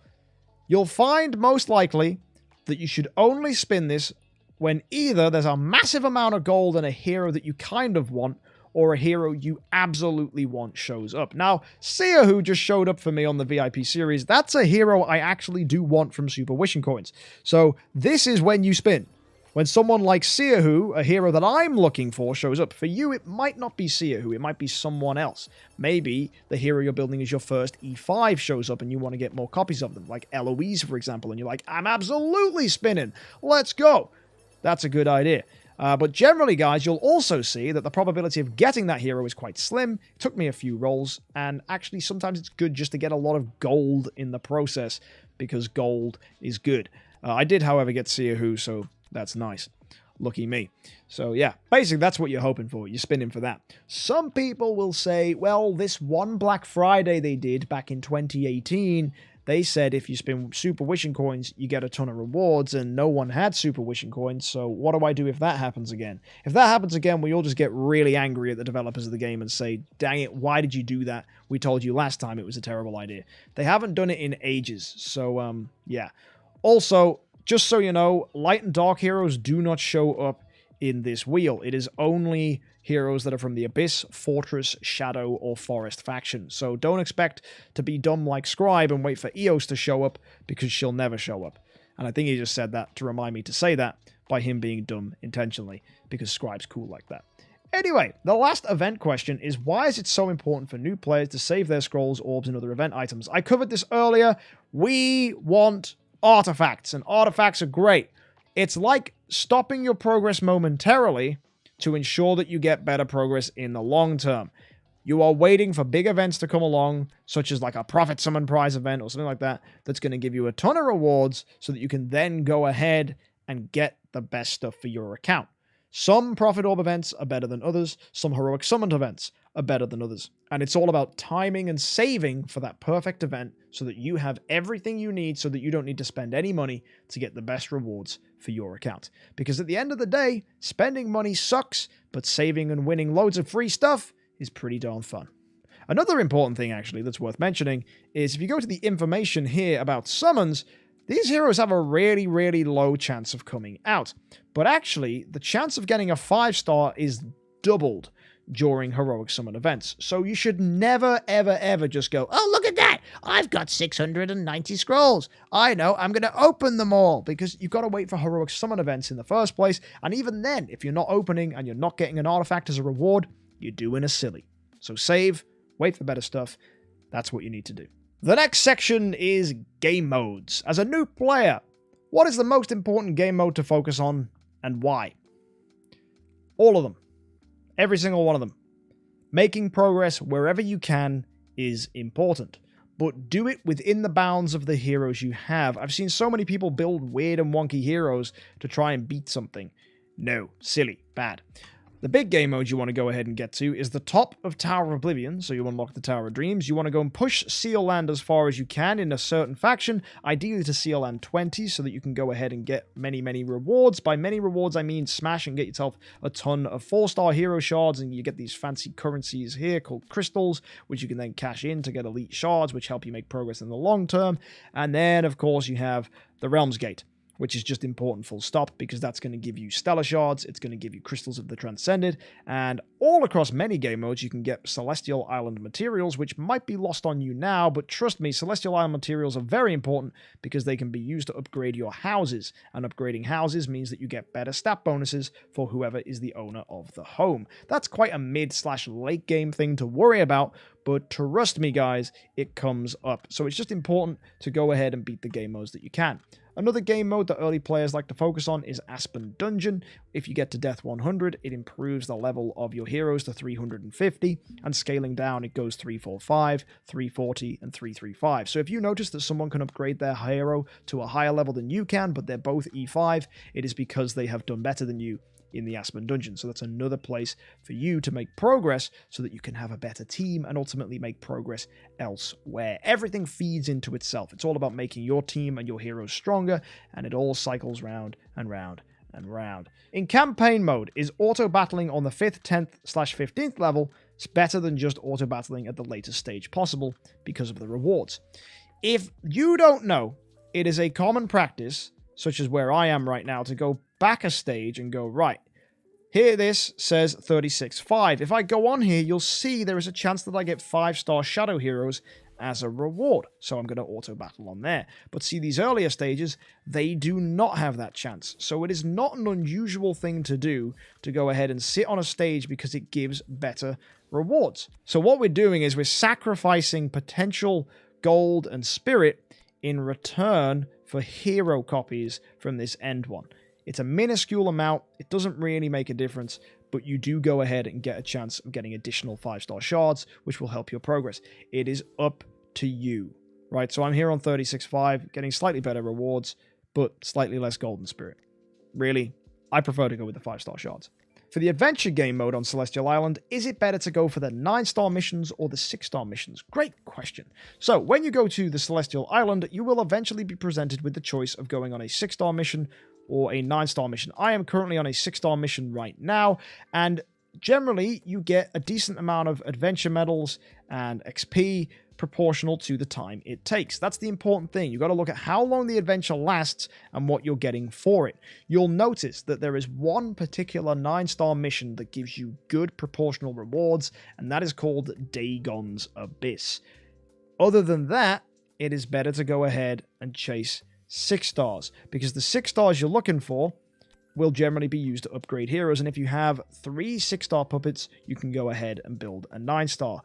You'll find most likely that you should only spin this when either there's a massive amount of gold and a hero that you kind of want, or a hero you absolutely want shows up. Now, Seer, who just showed up for me on the VIP series, that's a hero I actually do want from Super Wishing Coins. So this is when you spin. When someone like Seerhu, a hero that I'm looking for, shows up. For you, it might not be Seerhu, it might be someone else. Maybe the hero you're building is your first E5 shows up and you want to get more copies of them, like Eloise, for example, and you're like, I'm absolutely spinning, let's go. That's a good idea. But generally, guys, you'll also see that the probability of getting that hero is quite slim. It took me a few rolls, and actually sometimes it's good just to get a lot of gold in the process, because gold is good. I did, however, get Seerhu, so that's nice. Lucky me. So yeah, basically that's what you're hoping for. You're spinning for that. Some people will say, well, this one Black Friday they did back in 2018, they said if you spin Super Wishing Coins, you get a ton of rewards, and no one had Super Wishing Coins, so what do I do if that happens again? If that happens again, we all just get really angry at the developers of the game and say, dang it, why did you do that? We told you last time it was a terrible idea. They haven't done it in ages, so yeah. Also, just so you know, light and dark heroes do not show up in this wheel. It is only heroes that are from the Abyss, Fortress, Shadow, or Forest faction. So don't expect to be dumb like Scribe and wait for Eos to show up, because she'll never show up. And I think he just said that to remind me to say that by him being dumb intentionally, because Scribe's cool like that. Anyway, the last event question is, why is it so important for new players to save their scrolls, orbs, and other event items? I covered this earlier. We want artifacts, and artifacts are great. It's like stopping your progress momentarily to ensure that you get better progress in the long term. You are waiting for big events to come along, such as like a Prophet Summon Prize event or something like that, that's going to give you a ton of rewards so that you can then go ahead and get the best stuff for your account. Some Prophet Orb events are better than others. Some Heroic Summoned events are better than others. And it's all about timing and saving for that perfect event so that you have everything you need, so that you don't need to spend any money to get the best rewards for your account. Because at the end of the day, spending money sucks, but saving and winning loads of free stuff is pretty darn fun. Another important thing, actually, that's worth mentioning is if you go to the information here about summons, these heroes have a really, really low chance of coming out. But actually, the chance of getting a 5-star is doubled during Heroic Summon events. So you should never, ever, ever just go, oh, look at that! I've got 690 scrolls. I know, I'm going to open them all, because you've got to wait for Heroic Summon events in the first place. And even then, if you're not opening and you're not getting an artifact as a reward, you're doing a silly. So save, wait for better stuff. That's what you need to do. The next section is game modes. As a new player, what is the most important game mode to focus on, and why? All of them. Every single one of them. Making progress wherever you can is important, but do it within the bounds of the heroes you have. I've seen so many people build weird and wonky heroes to try and beat something. No, silly, bad. The big game mode you want to go ahead and get to is the top of Tower of Oblivion, so you unlock the Tower of Dreams. You want to go and push Seal Land as far as you can in a certain faction, ideally to Seal Land 20, so that you can go ahead and get many, many rewards. By many rewards, I mean smash and get yourself a ton of 4-star hero shards, and you get these fancy currencies here called crystals, which you can then cash in to get elite shards, which help you make progress in the long term. And then, of course, you have the Realms Gate, which is just important full stop, because that's going to give you stellar shards, it's going to give you crystals of the transcended, and all across many game modes you can get Celestial Island materials, which might be lost on you now, but trust me, Celestial Island materials are very important because they can be used to upgrade your houses, and upgrading houses means that you get better stat bonuses for whoever is the owner of the home. That's quite a mid/late game thing to worry about, but trust me guys, it comes up. So it's just important to go ahead and beat the game modes that you can. Another game mode that early players like to focus on is Aspen Dungeon. If you get to Death 100, it improves the level of your heroes to 350, and scaling down it goes 345, 340, and 335. So if you notice that someone can upgrade their hero to a higher level than you can, but they're both E5, it is because they have done better than you in the Aspen Dungeon. So that's another place for you to make progress so that you can have a better team and ultimately make progress elsewhere. Everything feeds into itself. It's all about making your team and your heroes stronger, and it all cycles round and round and round. In campaign mode, is auto-battling on the 5th, 10th/15th level better than just auto-battling at the latest stage possible because of the rewards? If you don't know, it is a common practice, such as where I am right now, to go back a stage and go, right, here this says 36.5. If I go on here, you'll see there is a chance that I get 5-star shadow heroes as a reward. So I'm going to auto battle on there. But see, these earlier stages, they do not have that chance. So it is not an unusual thing to do to go ahead and sit on a stage because it gives better rewards. So what we're doing is we're sacrificing potential gold and spirit in return for hero copies from this end one. It's a minuscule amount, it doesn't really make a difference, but you do go ahead and get a chance of getting additional 5-star shards, which will help your progress. It is up to you, right? So I'm here on 36.5, getting slightly better rewards, but slightly less golden spirit. Really, I prefer to go with the 5-star shards. For the adventure game mode on Celestial Island, is it better to go for the 9-star missions or the 6-star missions? Great question. So, when you go to the Celestial Island, you will eventually be presented with the choice of going on a 6-star mission or a 9-star mission. I am currently on a 6-star mission right now, and generally you get a decent amount of adventure medals and XP proportional to the time it takes. That's the important thing. You've got to look at how long the adventure lasts and what you're getting for it. You'll notice that there is one particular 9-star mission that gives you good proportional rewards, and that is called Dagon's Abyss. Other than that, it is better to go ahead and chase 6 stars, because the 6 stars you're looking for will generally be used to upgrade heroes, and if you have 3 6-star puppets, you can go ahead and build a 9-star.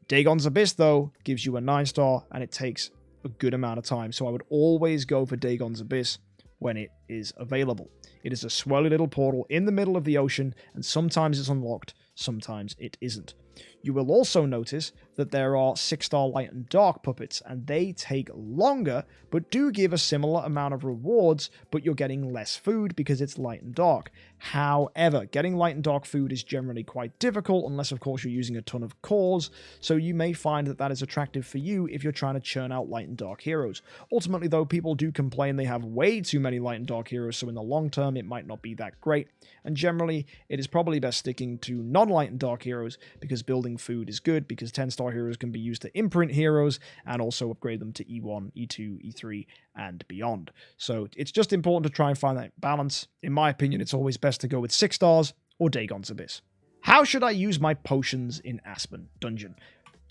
Dagon's Abyss, though, gives you a 9-star, and it takes a good amount of time, so I would always go for Dagon's Abyss when it is available. It is a swirly little portal in the middle of the ocean, and sometimes it's unlocked, sometimes it isn't. You will also notice that there are 6-star light and dark puppets, and they take longer, but do give a similar amount of rewards, but you're getting less food because it's light and dark. However, getting light and dark food is generally quite difficult, unless of course you're using a ton of cores, so you may find that that is attractive for you if you're trying to churn out light and dark heroes. Ultimately though, people do complain they have way too many light and dark heroes, so in the long term it might not be that great, and generally it is probably best sticking to non-light and dark heroes, because building food is good, because 10-star heroes can be used to imprint heroes and also upgrade them to E1, E2, E3, and beyond. So it's just important to try and find that balance. In my opinion, it's always best to go with 6 stars or Dagon's Abyss. How should I use my potions in Aspen Dungeon?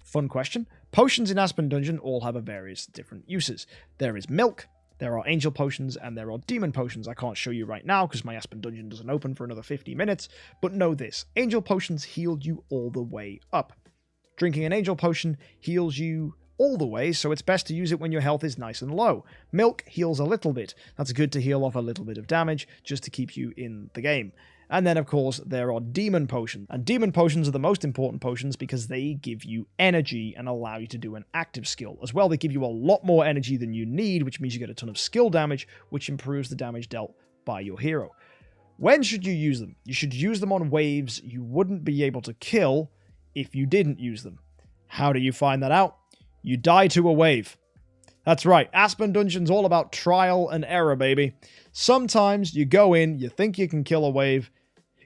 Fun question. Potions in Aspen Dungeon all have various different uses. There is milk, there are angel potions, and there are demon potions. I can't show you right now because my Aspen Dungeon doesn't open for another 50 minutes, but know this. Angel potions heal you all the way up. Drinking an angel potion heals you all the way, so it's best to use it when your health is nice and low. Milk heals a little bit. That's good to heal off a little bit of damage, just to keep you in the game. And then, of course, there are demon potions. And demon potions are the most important potions because they give you energy and allow you to do an active skill. As well, they give you a lot more energy than you need, which means you get a ton of skill damage, which improves the damage dealt by your hero. When should you use them? You should use them on waves you wouldn't be able to kill if you didn't use them. How do you find that out? You die to a wave. That's right, Aspen Dungeon's all about trial and error, baby. Sometimes you go in, you think you can kill a wave,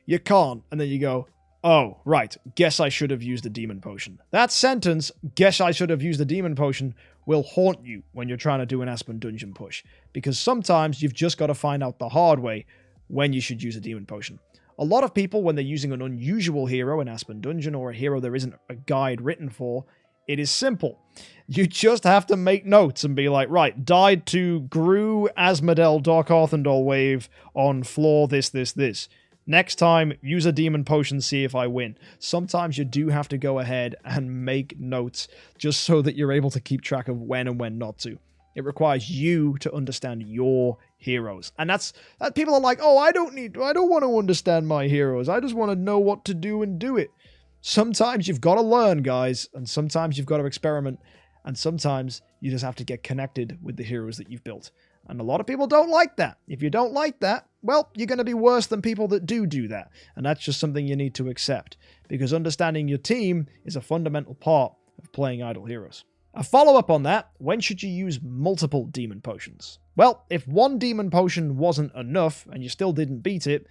you can't, and then you go, oh, right, guess I should have used a demon potion. That sentence, guess I should have used a demon potion, will haunt you when you're trying to do an Aspen Dungeon push. Because sometimes you've just got to find out the hard way when you should use a demon potion. A lot of people, when they're using an unusual hero in Aspen Dungeon, or a hero there isn't a guide written for, it is simple. You just have to make notes and be like, right, died to Gru, Asmodel, Dark Arthendal wave on floor this. Next time, use a demon potion, see if I win. Sometimes you do have to go ahead and make notes just so that you're able to keep track of when and when not to. It requires you to understand your heroes. And that people are like, oh, I don't want to understand my heroes. I just want to know what to do and do it. Sometimes you've got to learn, guys, and sometimes you've got to experiment, and sometimes you just have to get connected with the heroes that you've built. And a lot of people don't like that. If you don't like that, well, you're going to be worse than people that do that. And that's just something you need to accept, because understanding your team is a fundamental part of playing Idle Heroes. A follow-up on that, when should you use multiple demon potions? Well, if one demon potion wasn't enough and you still didn't beat it,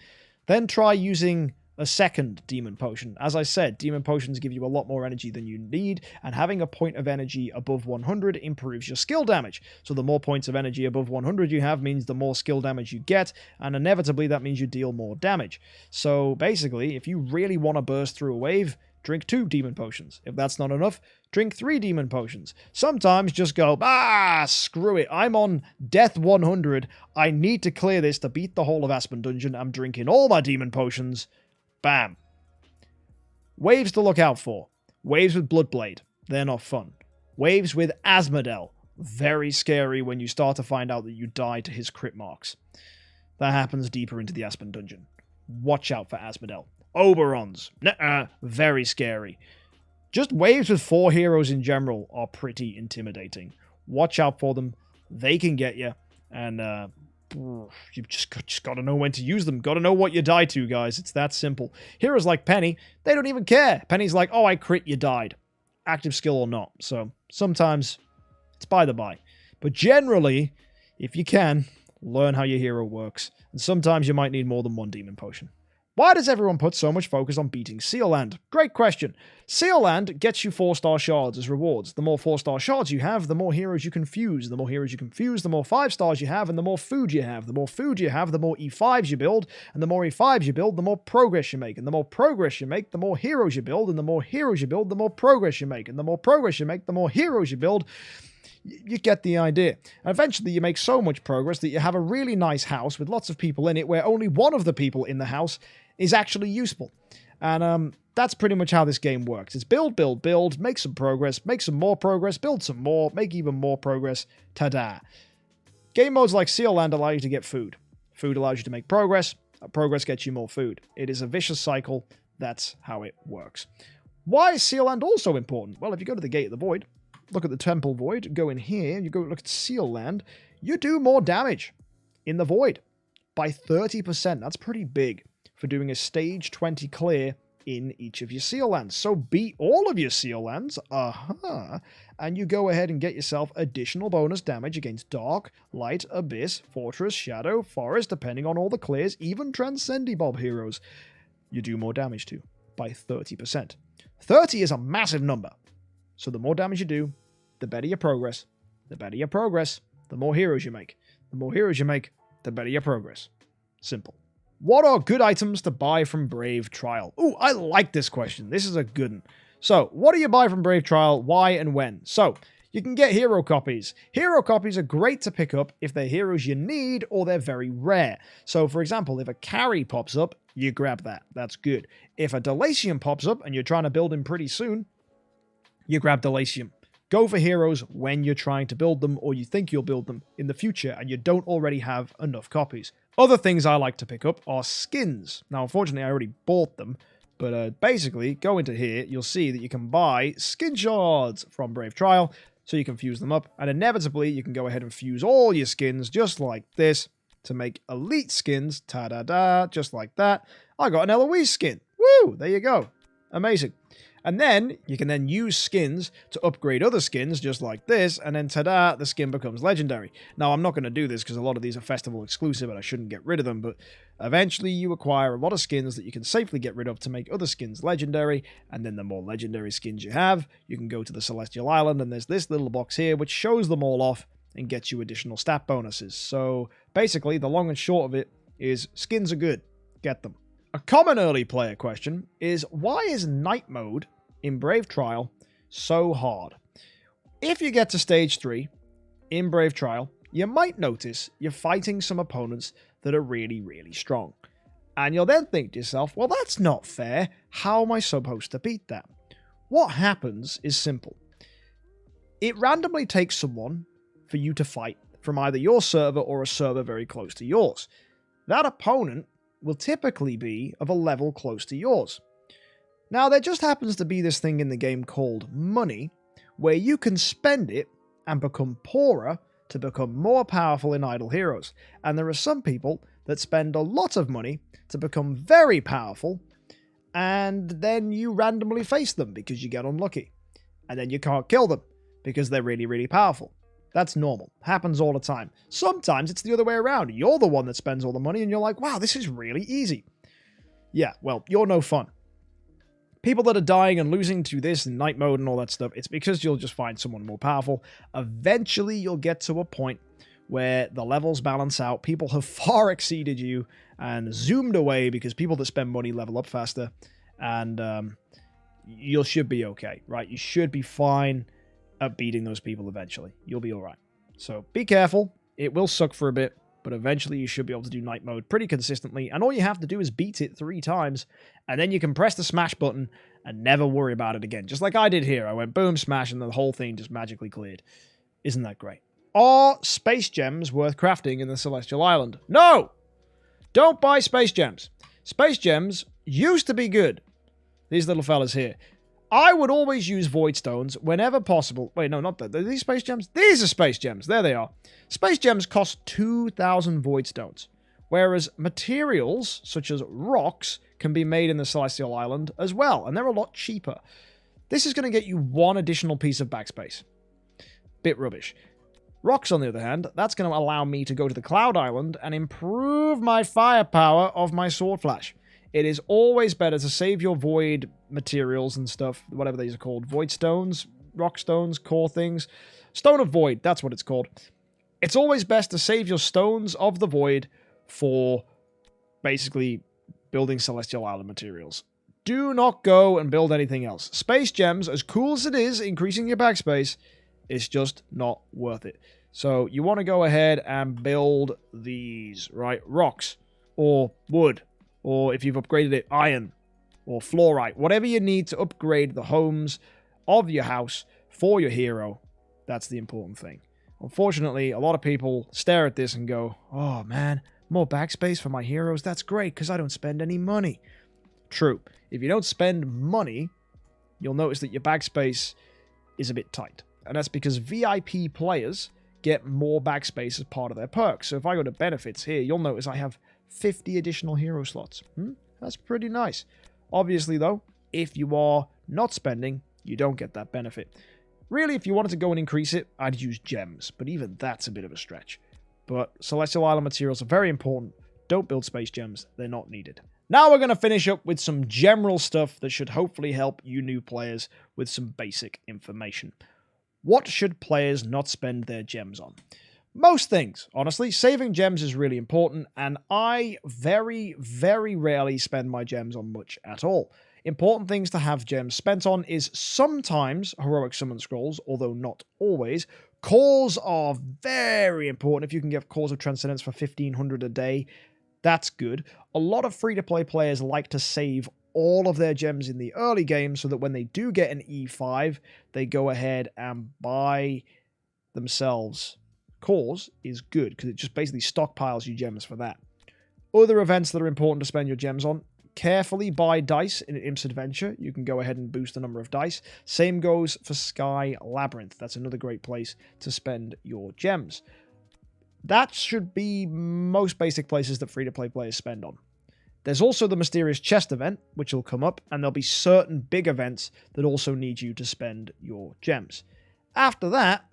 then try using a second demon potion. As I said, demon potions give you a lot more energy than you need, and having a point of energy above 100 improves your skill damage. So the more points of energy above 100 you have means the more skill damage you get, and inevitably that means you deal more damage. So basically, if you really want to burst through a wave, drink 2 demon potions. If that's not enough, drink 3 demon potions. Sometimes just go, screw it. I'm on death 100. I need to clear this to beat the whole of Aspen Dungeon. I'm drinking all my demon potions. Bam. Waves to look out for. Waves with Bloodblade. They're not fun. Waves with Asmodel. Very scary when you start to find out that you die to his crit marks. That happens deeper into the Aspen Dungeon. Watch out for Asmodel. Oberons. Very scary. Just waves with 4 heroes in general are pretty intimidating. Watch out for them. They can get you. And, you've just got to know when to use them. Got to know what you die to, guys. It's that simple. Heroes like Penny, they don't even care. Penny's like, oh, I crit, you died. Active skill or not. So sometimes it's by the by. But generally, if you can, learn how your hero works. And sometimes you might need more than 1 demon potion. Why does everyone put so much focus on beating Sealand? Great question. Sealand gets you 4-star shards as rewards. The more 4-star shards you have, the more heroes you can fuse. The more heroes you can fuse, the more 5 stars you have, and the more food you have. The more food you have, the more E5s you build, and the more E5s you build, the more progress you make. And the more progress you make, the more heroes you build, and the more heroes you build, the more progress you make. And the more progress you make, the more heroes you build. You get the idea. And eventually you make so much progress that you have a really nice house with lots of people in it where only one of the people in the house is actually useful. And that's pretty much how this game works. It's build, build, build, make some progress, make some more progress, build some more, make even more progress, ta-da. Game modes like Sealand allow you to get food. Food allows you to make progress, progress gets you more food. It is a vicious cycle, that's how it works. Why is Sealand also important? Well, if you go to the Gate of the Void, look at the Temple Void, go in here, you go look at Sealand, you do more damage in the Void by 30%. That's pretty big for doing a stage 20 clear in each of your Sealands. So beat all of your Sealands, and you go ahead and get yourself additional bonus damage against Dark, Light, Abyss, Fortress, Shadow, Forest, depending on all the clears, even Transcendibob heroes. You do more damage to by 30%. 30 is a massive number. So the more damage you do, the better your progress. The better your progress, the more heroes you make. The more heroes you make, the better your progress. Simple. What are good items to buy from Brave Trial? Ooh, I like this question. This is a good one. So, what do you buy from Brave Trial? Why and when? So, you can get hero copies. Hero copies are great to pick up if they're heroes you need or they're very rare. So, for example, if a carry pops up, you grab that. That's good. If a Delacium pops up and you're trying to build him pretty soon, you grab Delacium. Go for heroes when you're trying to build them or you think you'll build them in the future and you don't already have enough copies. Other things I like to pick up are skins. Now, unfortunately, I already bought them, but basically, go into here, you'll see that you can buy skin shards from Brave Trial, so you can fuse them up, and inevitably, you can go ahead and fuse all your skins just like this, to make elite skins. Ta-da-da, just like that. I got an Eloise skin. Woo! There you go. Amazing. And then you can then use skins to upgrade other skins just like this, and then ta-da, the skin becomes legendary. Now, I'm not going to do this because a lot of these are festival exclusive and I shouldn't get rid of them, but eventually you acquire a lot of skins that you can safely get rid of to make other skins legendary, and then the more legendary skins you have, you can go to the Celestial Island, and there's this little box here which shows them all off and gets you additional stat bonuses. So basically, the long and short of it is skins are good. Get them. A common early player question is, why is night mode in Brave Trial so hard? If you get to stage 3 in Brave Trial, you might notice you're fighting some opponents that are really, really strong. And you'll then think to yourself, well, that's not fair. How am I supposed to beat that? What happens is simple. It randomly takes someone for you to fight from either your server or a server very close to yours. That opponent will typically be of a level close to yours. Now, there just happens to be this thing in the game called money, where you can spend it and become poorer to become more powerful in Idle Heroes. And there are some people that spend a lot of money to become very powerful, and then you randomly face them because you get unlucky. And then you can't kill them because they're really, really powerful. That's normal. Happens all the time. Sometimes it's the other way around. You're the one that spends all the money and you're like, wow, this is really easy. Yeah, well, you're no fun. People that are dying and losing to this and night mode and all that stuff, it's because you'll just find someone more powerful. Eventually, you'll get to a point where the levels balance out. People have far exceeded you and zoomed away because people that spend money level up faster. And you should be okay, right? You should be fine at beating those people eventually. You'll be alright. So be careful. It will suck for a bit, but eventually you should be able to do night mode pretty consistently, and all you have to do is beat it 3 times, and then you can press the smash button and never worry about it again. Just like I did here. I went boom, smash, and the whole thing just magically cleared. Isn't that great? Are space gems worth crafting in the Celestial Island? No! Don't buy space gems. Space gems used to be good. These little fellas here. I would always use void stones whenever possible. Wait, no, not that. Are these space gems? These are space gems. There they are. Space gems cost 2,000 void stones, whereas materials such as rocks can be made in the Celestial Island as well, and they're a lot cheaper. This is going to get you 1 additional piece of backspace. Bit rubbish. Rocks, on the other hand, that's going to allow me to go to the Cloud Island and improve my firepower of my sword flash. It is always better to save your void materials and stuff, whatever these are called. Void stones, rock stones, core things. Stone of Void, that's what it's called. It's always best to save your stones of the void for basically building Celestial Island materials. Do not go and build anything else. Space gems, as cool as it is, increasing your backspace, it's just not worth it. So you want to go ahead and build these, right? Rocks or wood. Or if you've upgraded it, iron or fluorite. Whatever you need to upgrade the homes of your house for your hero. That's the important thing. Unfortunately, a lot of people stare at this and go, oh man, more backspace for my heroes? That's great because I don't spend any money. True. If you don't spend money, you'll notice that your backspace is a bit tight. And that's because VIP players get more backspace as part of their perks. So if I go to benefits here, you'll notice I have 50 additional hero slots. That's pretty nice. Obviously, though, if you are not spending, you don't get that benefit. Really, if you wanted to go and increase it, I'd use gems, but even that's a bit of a stretch. But Celestial Island materials are very important. Don't build space gems. They're not needed. Now we're going to finish up with some general stuff that should hopefully help you new players with some basic information. What should players not spend their gems on? Most things, honestly. Saving gems is really important, and I very, very rarely spend my gems on much at all. Important things to have gems spent on is sometimes heroic summon scrolls, although not always. Cores are very important. If you can get Cores of Transcendence for 1,500 a day, that's good. A lot of free-to-play players like to save all of their gems in the early game so that when they do get an E5, they go ahead and buy themselves cores is good because it just basically stockpiles you gems for that. Other events that are important to spend your gems on: carefully buy dice in an Imps Adventure. You can go ahead and boost the number of dice. Same goes for Sky Labyrinth. That's another great place to spend your gems. That should be most basic places that free-to-play players spend on. There's also the mysterious chest event, which will come up, and there'll be certain big events that also need you to spend your gems. After that,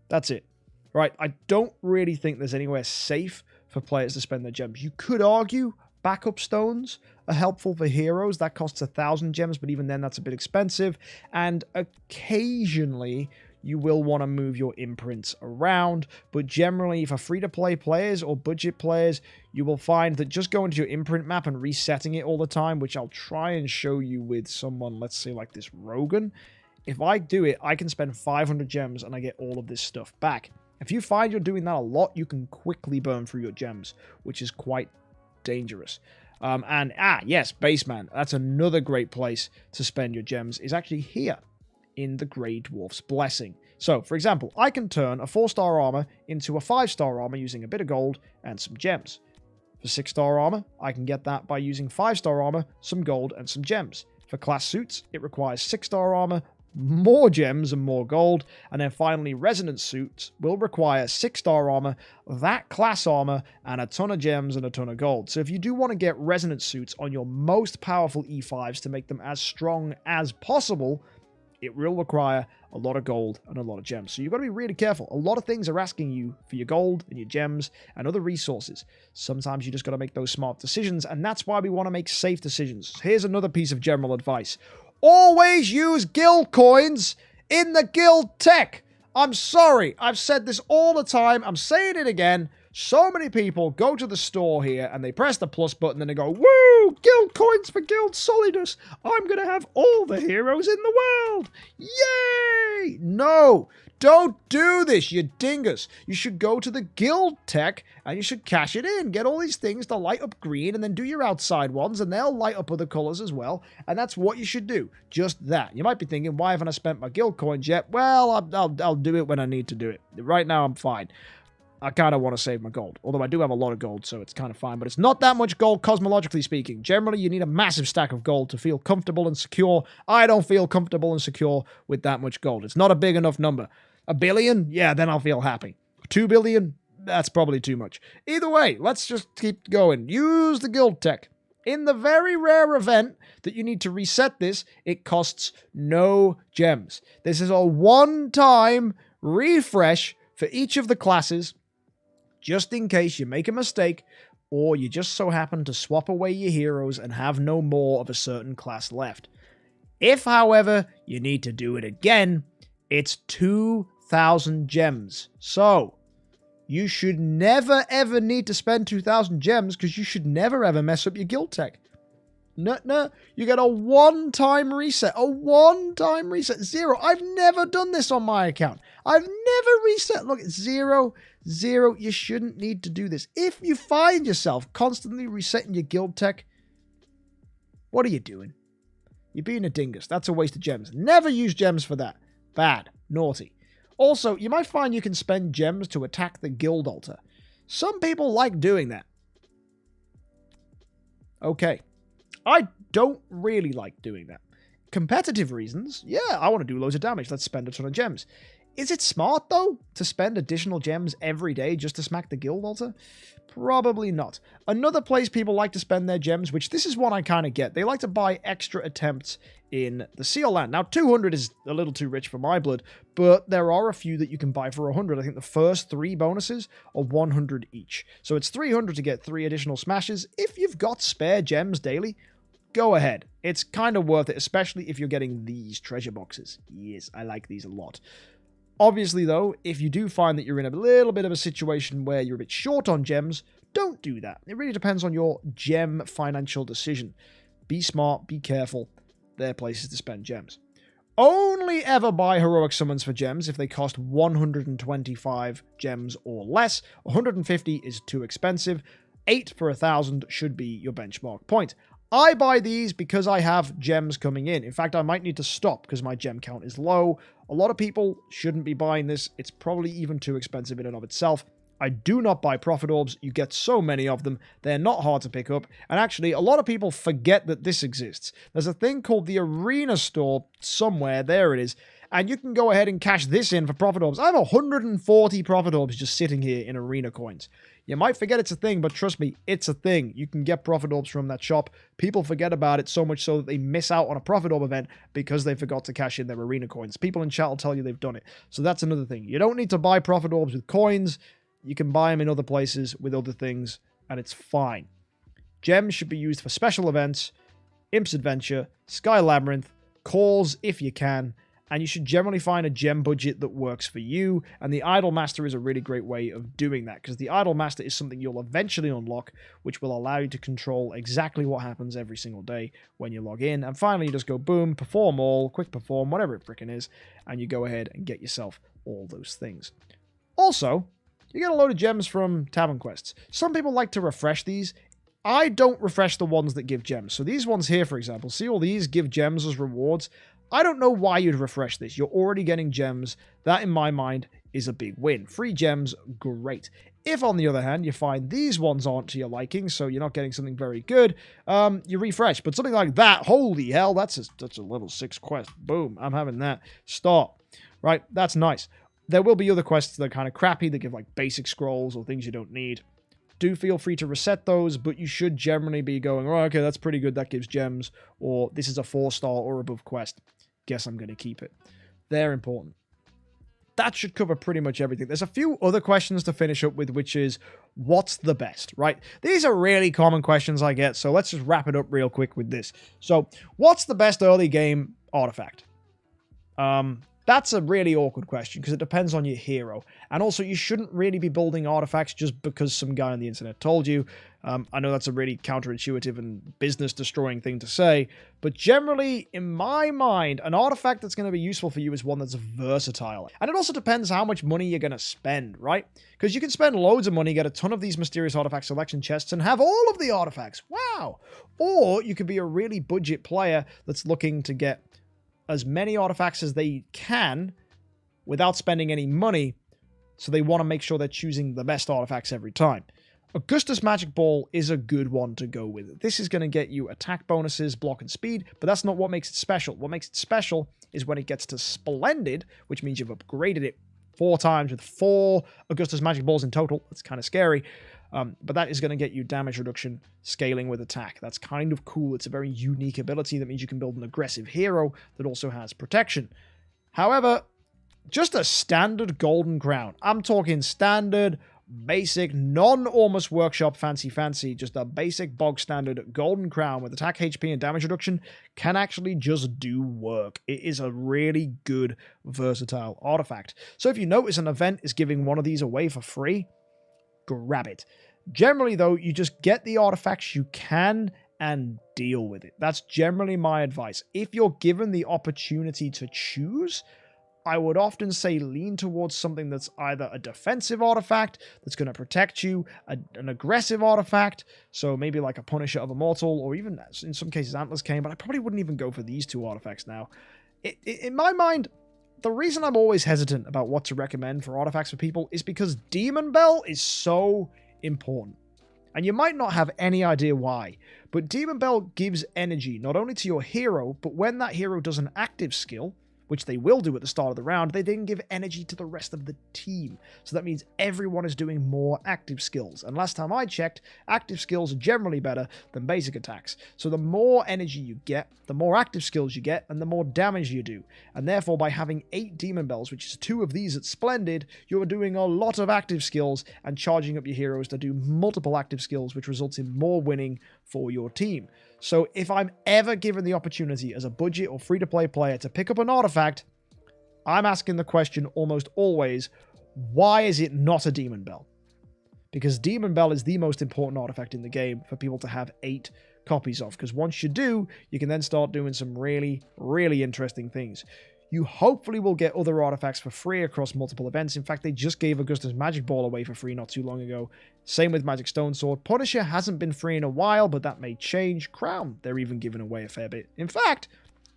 that's it. Right? I don't really think there's anywhere safe for players to spend their gems. You could argue backup stones are helpful for heroes. That costs 1,000 gems, but even then that's a bit expensive. And occasionally you will want to move your imprints around, but generally for free-to-play players or budget players, you will find that just going to your imprint map and resetting it all the time, which I'll try and show you with someone, let's say like this Rogan. If I do it, I can spend 500 gems and I get all of this stuff back. If you find you're doing that a lot, you can quickly burn through your gems, which is quite dangerous. Yes, Baseman. That's another great place to spend your gems, is actually here in the Grey Dwarf's Blessing. So, for example, I can turn a 4-star armor into a 5-star armor using a bit of gold and some gems. For 6-star armor, I can get that by using 5-star armor, some gold, and some gems. For class suits, it requires 6-star armor, more gems and more gold, and then finally resonance suits will require 6-star armor, that class armor, and a ton of gems and a ton of gold. So if you do want to get resonance suits on your most powerful E5s to make them as strong as possible, it will require a lot of gold and a lot of gems. So you've got to be really careful. A lot of things are asking you for your gold and your gems and other resources. Sometimes you just got to make those smart decisions, and that's why we want to make safe decisions. Here's another piece of general advice. Always use guild coins in the guild tech. I'm sorry, I've said this all the time. I'm saying it again. So many people go to the store here and they press the plus button and they go, woo, guild coins for guild solidus. I'm going to have all the heroes in the world. Yay! No, don't do this, you dingus. You should go to the guild tech and you should cash it in. Get all these things to light up green and then do your outside ones and they'll light up other colors as well. And that's what you should do. Just that. You might be thinking, why haven't I spent my guild coins yet? Well, I'll do it when I need to do it. Right now, I'm fine. I kind of want to save my gold. Although I do have a lot of gold, so it's kind of fine. But it's not that much gold, cosmologically speaking. Generally, you need a massive stack of gold to feel comfortable and secure. I don't feel comfortable and secure with that much gold. It's not a big enough number. 1 billion? Yeah, then I'll feel happy. 2 billion? That's probably too much. Either way, let's just keep going. Use the guild tech. In the very rare event that you need to reset this, it costs no gems. This is a one-time refresh for each of the classes, just in case you make a mistake, or you just so happen to swap away your heroes and have no more of a certain class left. If, however, you need to do it again, it's 2,000 gems. So, you should never ever need to spend 2,000 gems, because you should never ever mess up your guild tech. No, you get a one-time reset. A one-time reset. 0. I've never done this on my account. I've never reset. Look, 0, 0. You shouldn't need to do this. If you find yourself constantly resetting your guild tech, what are you doing? You're being a dingus. That's a waste of gems. Never use gems for that. Bad. Naughty. Also, you might find you can spend gems to attack the guild altar. Some people like doing that. Okay. I don't really like doing that. Competitive reasons, yeah, I want to do loads of damage. Let's spend a ton of gems. Is it smart, though, to spend additional gems every day just to smack the guild altar? Probably not. Another place people like to spend their gems, which this is one I kind of get, they like to buy extra attempts in the Seal Land. Now, 200 is a little too rich for my blood, but there are a few that you can buy for 100. I think the first 3 bonuses are 100 each. So it's 300 to get 3 additional smashes. If you've got spare gems daily, go ahead. It's kind of worth it, especially if you're getting these treasure boxes. Yes, I like these a lot. Obviously, though, if you do find that you're in a little bit of a situation where you're a bit short on gems, don't do that. It really depends on your gem financial decision. Be smart, be careful. There are places to spend gems. Only ever buy heroic summons for gems if they cost 125 gems or less. 150 is too expensive. 8 for 1,000 should be your benchmark point. I buy these because I have gems coming in. In fact, I might need to stop because my gem count is low. A lot of people shouldn't be buying this. It's probably even too expensive in and of itself. I do not buy profit orbs. You get so many of them. They're not hard to pick up. And actually, a lot of people forget that this exists. There's a thing called the Arena Store somewhere. There it is. And you can go ahead and cash this in for profit orbs. I have 140 profit orbs just sitting here in Arena coins. You might forget it's a thing, but trust me, it's a thing. You can get profit orbs from that shop. People forget about it so much so that they miss out on a profit orb event because they forgot to cash in their Arena coins. People in chat will tell you they've done it. So that's another thing. You don't need to buy profit orbs with coins. You can buy them in other places with other things, and it's fine. Gems should be used for special events, Imp's Adventure, Sky Labyrinth, calls if you can, and you should generally find a gem budget that works for you, and the Idle Master is a really great way of doing that, because the Idle Master is something you'll eventually unlock, which will allow you to control exactly what happens every single day when you log in, and finally you just go boom, perform all, quick perform, whatever it frickin' is, and you go ahead and get yourself all those things. Also, you get a load of gems from Tavern Quests. Some people like to refresh these. I don't refresh the ones that give gems. So these ones here, for example, see all these give gems as rewards? I don't know why you'd refresh this. You're already getting gems. That, in my mind, is a big win. Free gems, great. If, on the other hand, you find these ones aren't to your liking, so you're not getting something very good, you refresh. But something like that, holy hell, that's a level 6 quest. Boom, I'm having that. Stop. Right, that's nice. There will be other quests that are kind of crappy, that give like basic scrolls or things you don't need. Do feel free to reset those, but you should generally be going, oh, okay, that's pretty good, that gives gems, or this is a 4-star or above quest. Guess I'm going to keep it. They're important. That should cover pretty much everything. There's a few other questions to finish up with, which is, what's the best, right? These are really common questions I get, so let's just wrap it up real quick with this. So, what's the best early game artifact? That's a really awkward question because it depends on your hero. And also, you shouldn't really be building artifacts just because some guy on the internet told you. I know that's a really counterintuitive and business-destroying thing to say, but generally, in my mind, an artifact that's going to be useful for you is one that's versatile. And it also depends how much money you're going to spend, right? Because you can spend loads of money, get a ton of these mysterious artifact selection chests, and have all of the artifacts. Wow! Or you could be a really budget player that's looking to get as many artifacts as they can without spending any money, so they want to make sure they're choosing the best artifacts every time. Augustus Magic Ball is a good one to go with. This is going to get you attack bonuses, block, and speed, but that's not what makes it special. What makes it special is when it gets to Splendid, which means you've upgraded it 4 times with 4 Augustus Magic Balls in total. That's kind of scary. But that is going to get you damage reduction, scaling with attack. That's kind of cool. It's a very unique ability. That means you can build an aggressive hero that also has protection. However, just a standard golden crown. I'm talking standard, basic, non-Ormus Workshop fancy, just a basic bog standard golden crown with attack, HP, and damage reduction can actually just do work. It is a really good, versatile artifact. So if you notice an event is giving one of these away for free, grab it. Generally, though, you just get the artifacts you can and deal with it. That's generally my advice. If you're given the opportunity to choose, I would often say lean towards something that's either a defensive artifact that's going to protect you, an aggressive artifact, so maybe like a Punisher of Immortal, or even in some cases Antlers Cane, but I probably wouldn't even go for these 2 artifacts now. In my mind, the reason I'm always hesitant about what to recommend for artifacts for people is because Demon Bell is so important. And you might not have any idea why, but Demon Bell gives energy not only to your hero, but when that hero does an active skill, which they will do at the start of the round, they then give energy to the rest of the team. So that means everyone is doing more active skills. And last time I checked, active skills are generally better than basic attacks. So the more energy you get, the more active skills you get, and the more damage you do. And therefore, by having 8 Demon Bells, which is 2 of these at Splendid, you're doing a lot of active skills and charging up your heroes to do multiple active skills, which results in more winning for your team. So if I'm ever given the opportunity as a budget or free-to-play player to pick up an artifact, I'm asking the question almost always, why is it not a Demon Bell? Because Demon Bell is the most important artifact in the game for people to have 8 copies of. Because once you do, you can then start doing some really, really interesting things. You hopefully will get other artifacts for free across multiple events. In fact, they just gave Augustus Magic Ball away for free not too long ago. Same with Magic Stone Sword. Punisher hasn't been free in a while, but that may change. Crown, they're even giving away a fair bit. In fact,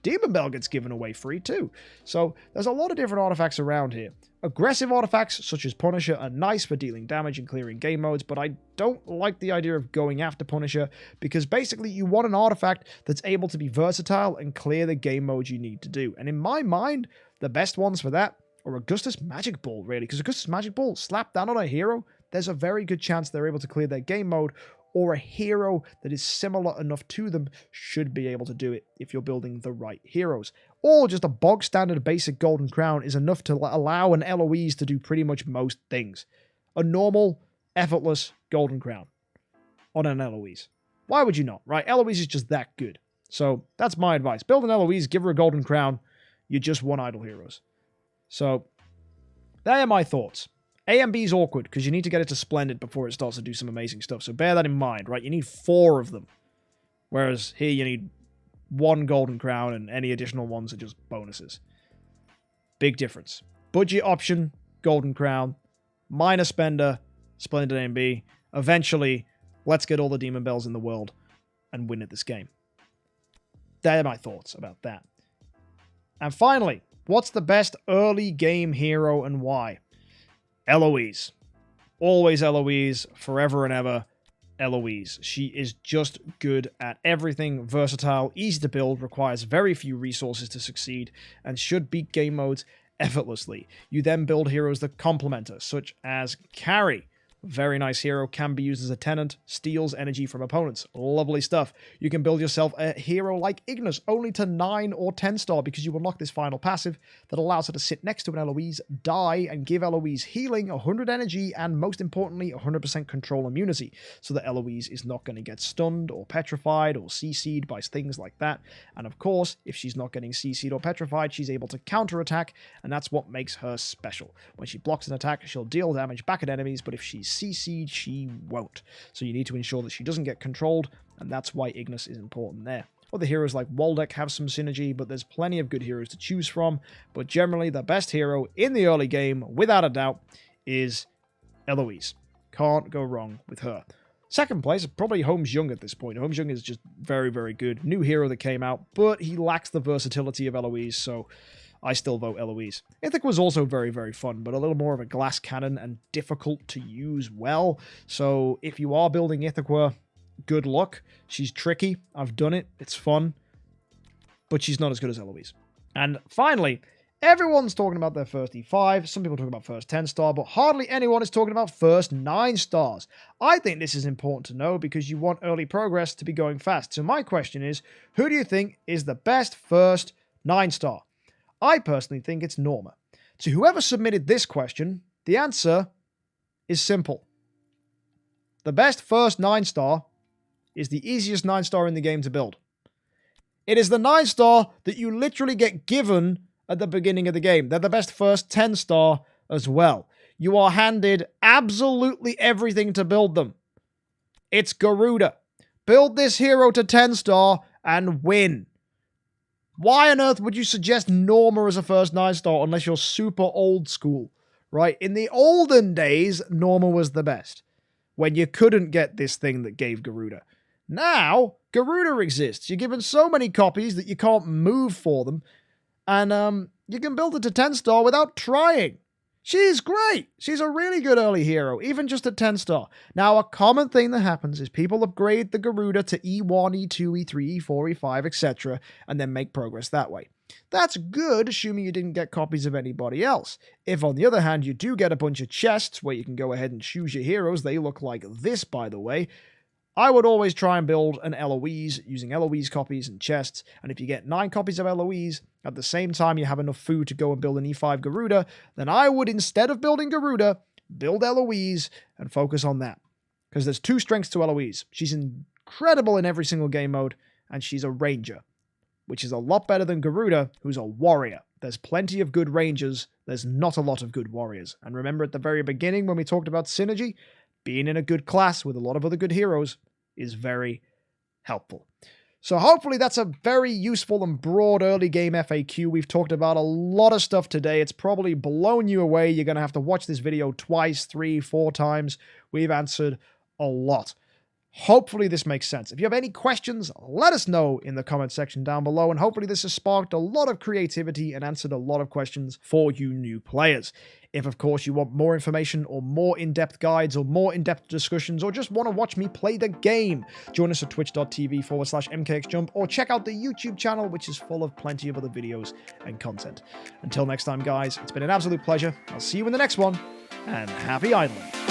Demon Bell gets given away free too. So there's a lot of different artifacts around here. Aggressive artifacts such as Punisher are nice for dealing damage and clearing game modes, but I don't like the idea of going after Punisher because basically you want an artifact that's able to be versatile and clear the game modes you need to do. And in my mind, the best ones for that are Augustus Magic Ball, really, because Augustus Magic Ball, slap down on a hero, there's a very good chance they're able to clear their game mode, or a hero that is similar enough to them should be able to do it if you're building the right heroes. Or just a bog standard basic Golden Crown is enough to allow an Eloise to do pretty much most things. A normal, effortless Golden Crown on an Eloise. Why would you not, right? Eloise is just that good. So that's my advice. Build an Eloise, give her a Golden Crown, you just won Idle Heroes. So, they are my thoughts. A and B is awkward because you need to get it to Splendid before it starts to do some amazing stuff. So bear that in mind, right? You need 4 of them. Whereas here you need 1 Golden Crown and any additional ones are just bonuses. Big difference. Budget option, Golden Crown. Minor spender, Splendid A and B. Eventually, let's get all the Demon Bells in the world and win at this game. They're my thoughts about that. And finally, what's the best early game hero and why? Eloise. Always Eloise, forever and ever, Eloise. She is just good at everything, versatile, easy to build, requires very few resources to succeed, and should beat game modes effortlessly. You then build heroes that complement her, such as Carrie. Very nice hero, can be used as a tenant, steals energy from opponents. Lovely stuff. You can build yourself a hero like Ignis, only to 9 or 10 star because you unlock this final passive that allows her to sit next to an Eloise, die, and give Eloise healing, 100 energy, and most importantly, 100% control immunity, so that Eloise is not going to get stunned or petrified or CC'd by things like that. And of course, if she's not getting CC'd or petrified, she's able to counterattack, and that's what makes her special. When she blocks an attack, she'll deal damage back at enemies, but if she's CC'd, she won't. So you need to ensure that she doesn't get controlled, and that's why Ignis is important there. Other heroes like Waldeck have some synergy, but there's plenty of good heroes to choose from. But generally, the best hero in the early game, without a doubt, is Eloise. Can't go wrong with her. Second place, probably Holmes Young at this point. Holmes Young is just very, very good. New hero that came out, but he lacks the versatility of Eloise, so I still vote Eloise. Ithic was also very, very fun, but a little more of a glass cannon and difficult to use well. So if you are building Ithica, good luck. She's tricky. I've done it. It's fun. But she's not as good as Eloise. And finally, everyone's talking about their first E5. Some people talk about first 10 star, but hardly anyone is talking about first 9 stars. I think this is important to know because you want early progress to be going fast. So my question is, who do you think is the best first 9 star? I personally think it's Norma. To whoever submitted this question, the answer is simple. The best first 9 star is the easiest 9 star in the game to build. It is the 9 star that you literally get given at the beginning of the game. They're the best first 10 star as well. You are handed absolutely everything to build them. It's Garuda. Build this hero to 10 star and win. Why on earth would you suggest Norma as a first 9 star unless you're super old school, right? In the olden days, Norma was the best, when you couldn't get this thing that gave Garuda. Now, Garuda exists. You're given so many copies that you can't move for them, and you can build it to 10 star without trying. She's great. She's a really good early hero, even just at 10 star. Now, a common thing that happens is people upgrade the Garuda to E1, E2, E3, E4, E5, etc., and then make progress that way. That's good, assuming you didn't get copies of anybody else. If, on the other hand, you do get a bunch of chests where you can go ahead and choose your heroes, they look like this, by the way, I would always try and build an Eloise using Eloise copies and chests, and if you get 9 copies of Eloise, at the same time you have enough food to go and build an E5 Garuda, then I would, instead of building Garuda, build Eloise and focus on that. Because there's 2 strengths to Eloise. She's incredible in every single game mode, and she's a ranger, which is a lot better than Garuda, who's a warrior. There's plenty of good rangers, there's not a lot of good warriors. And remember at the very beginning when we talked about synergy, being in a good class with a lot of other good heroes is very helpful. So hopefully that's a very useful and broad early game FAQ. We've talked about a lot of stuff today. It's probably blown you away. You're going to have to watch this video twice, 3, 4 times. We've answered a lot. Hopefully this makes sense. If you have any questions, let us know in the comment section down below, and hopefully this has sparked a lot of creativity and answered a lot of questions for you new players. If, of course, you want more information or more in-depth guides or more in-depth discussions or just want to watch me play the game, join us at twitch.tv/MKxJUMP or check out the YouTube channel, which is full of plenty of other videos and content. Until next time, guys, it's been an absolute pleasure. I'll see you in the next one, and happy idling.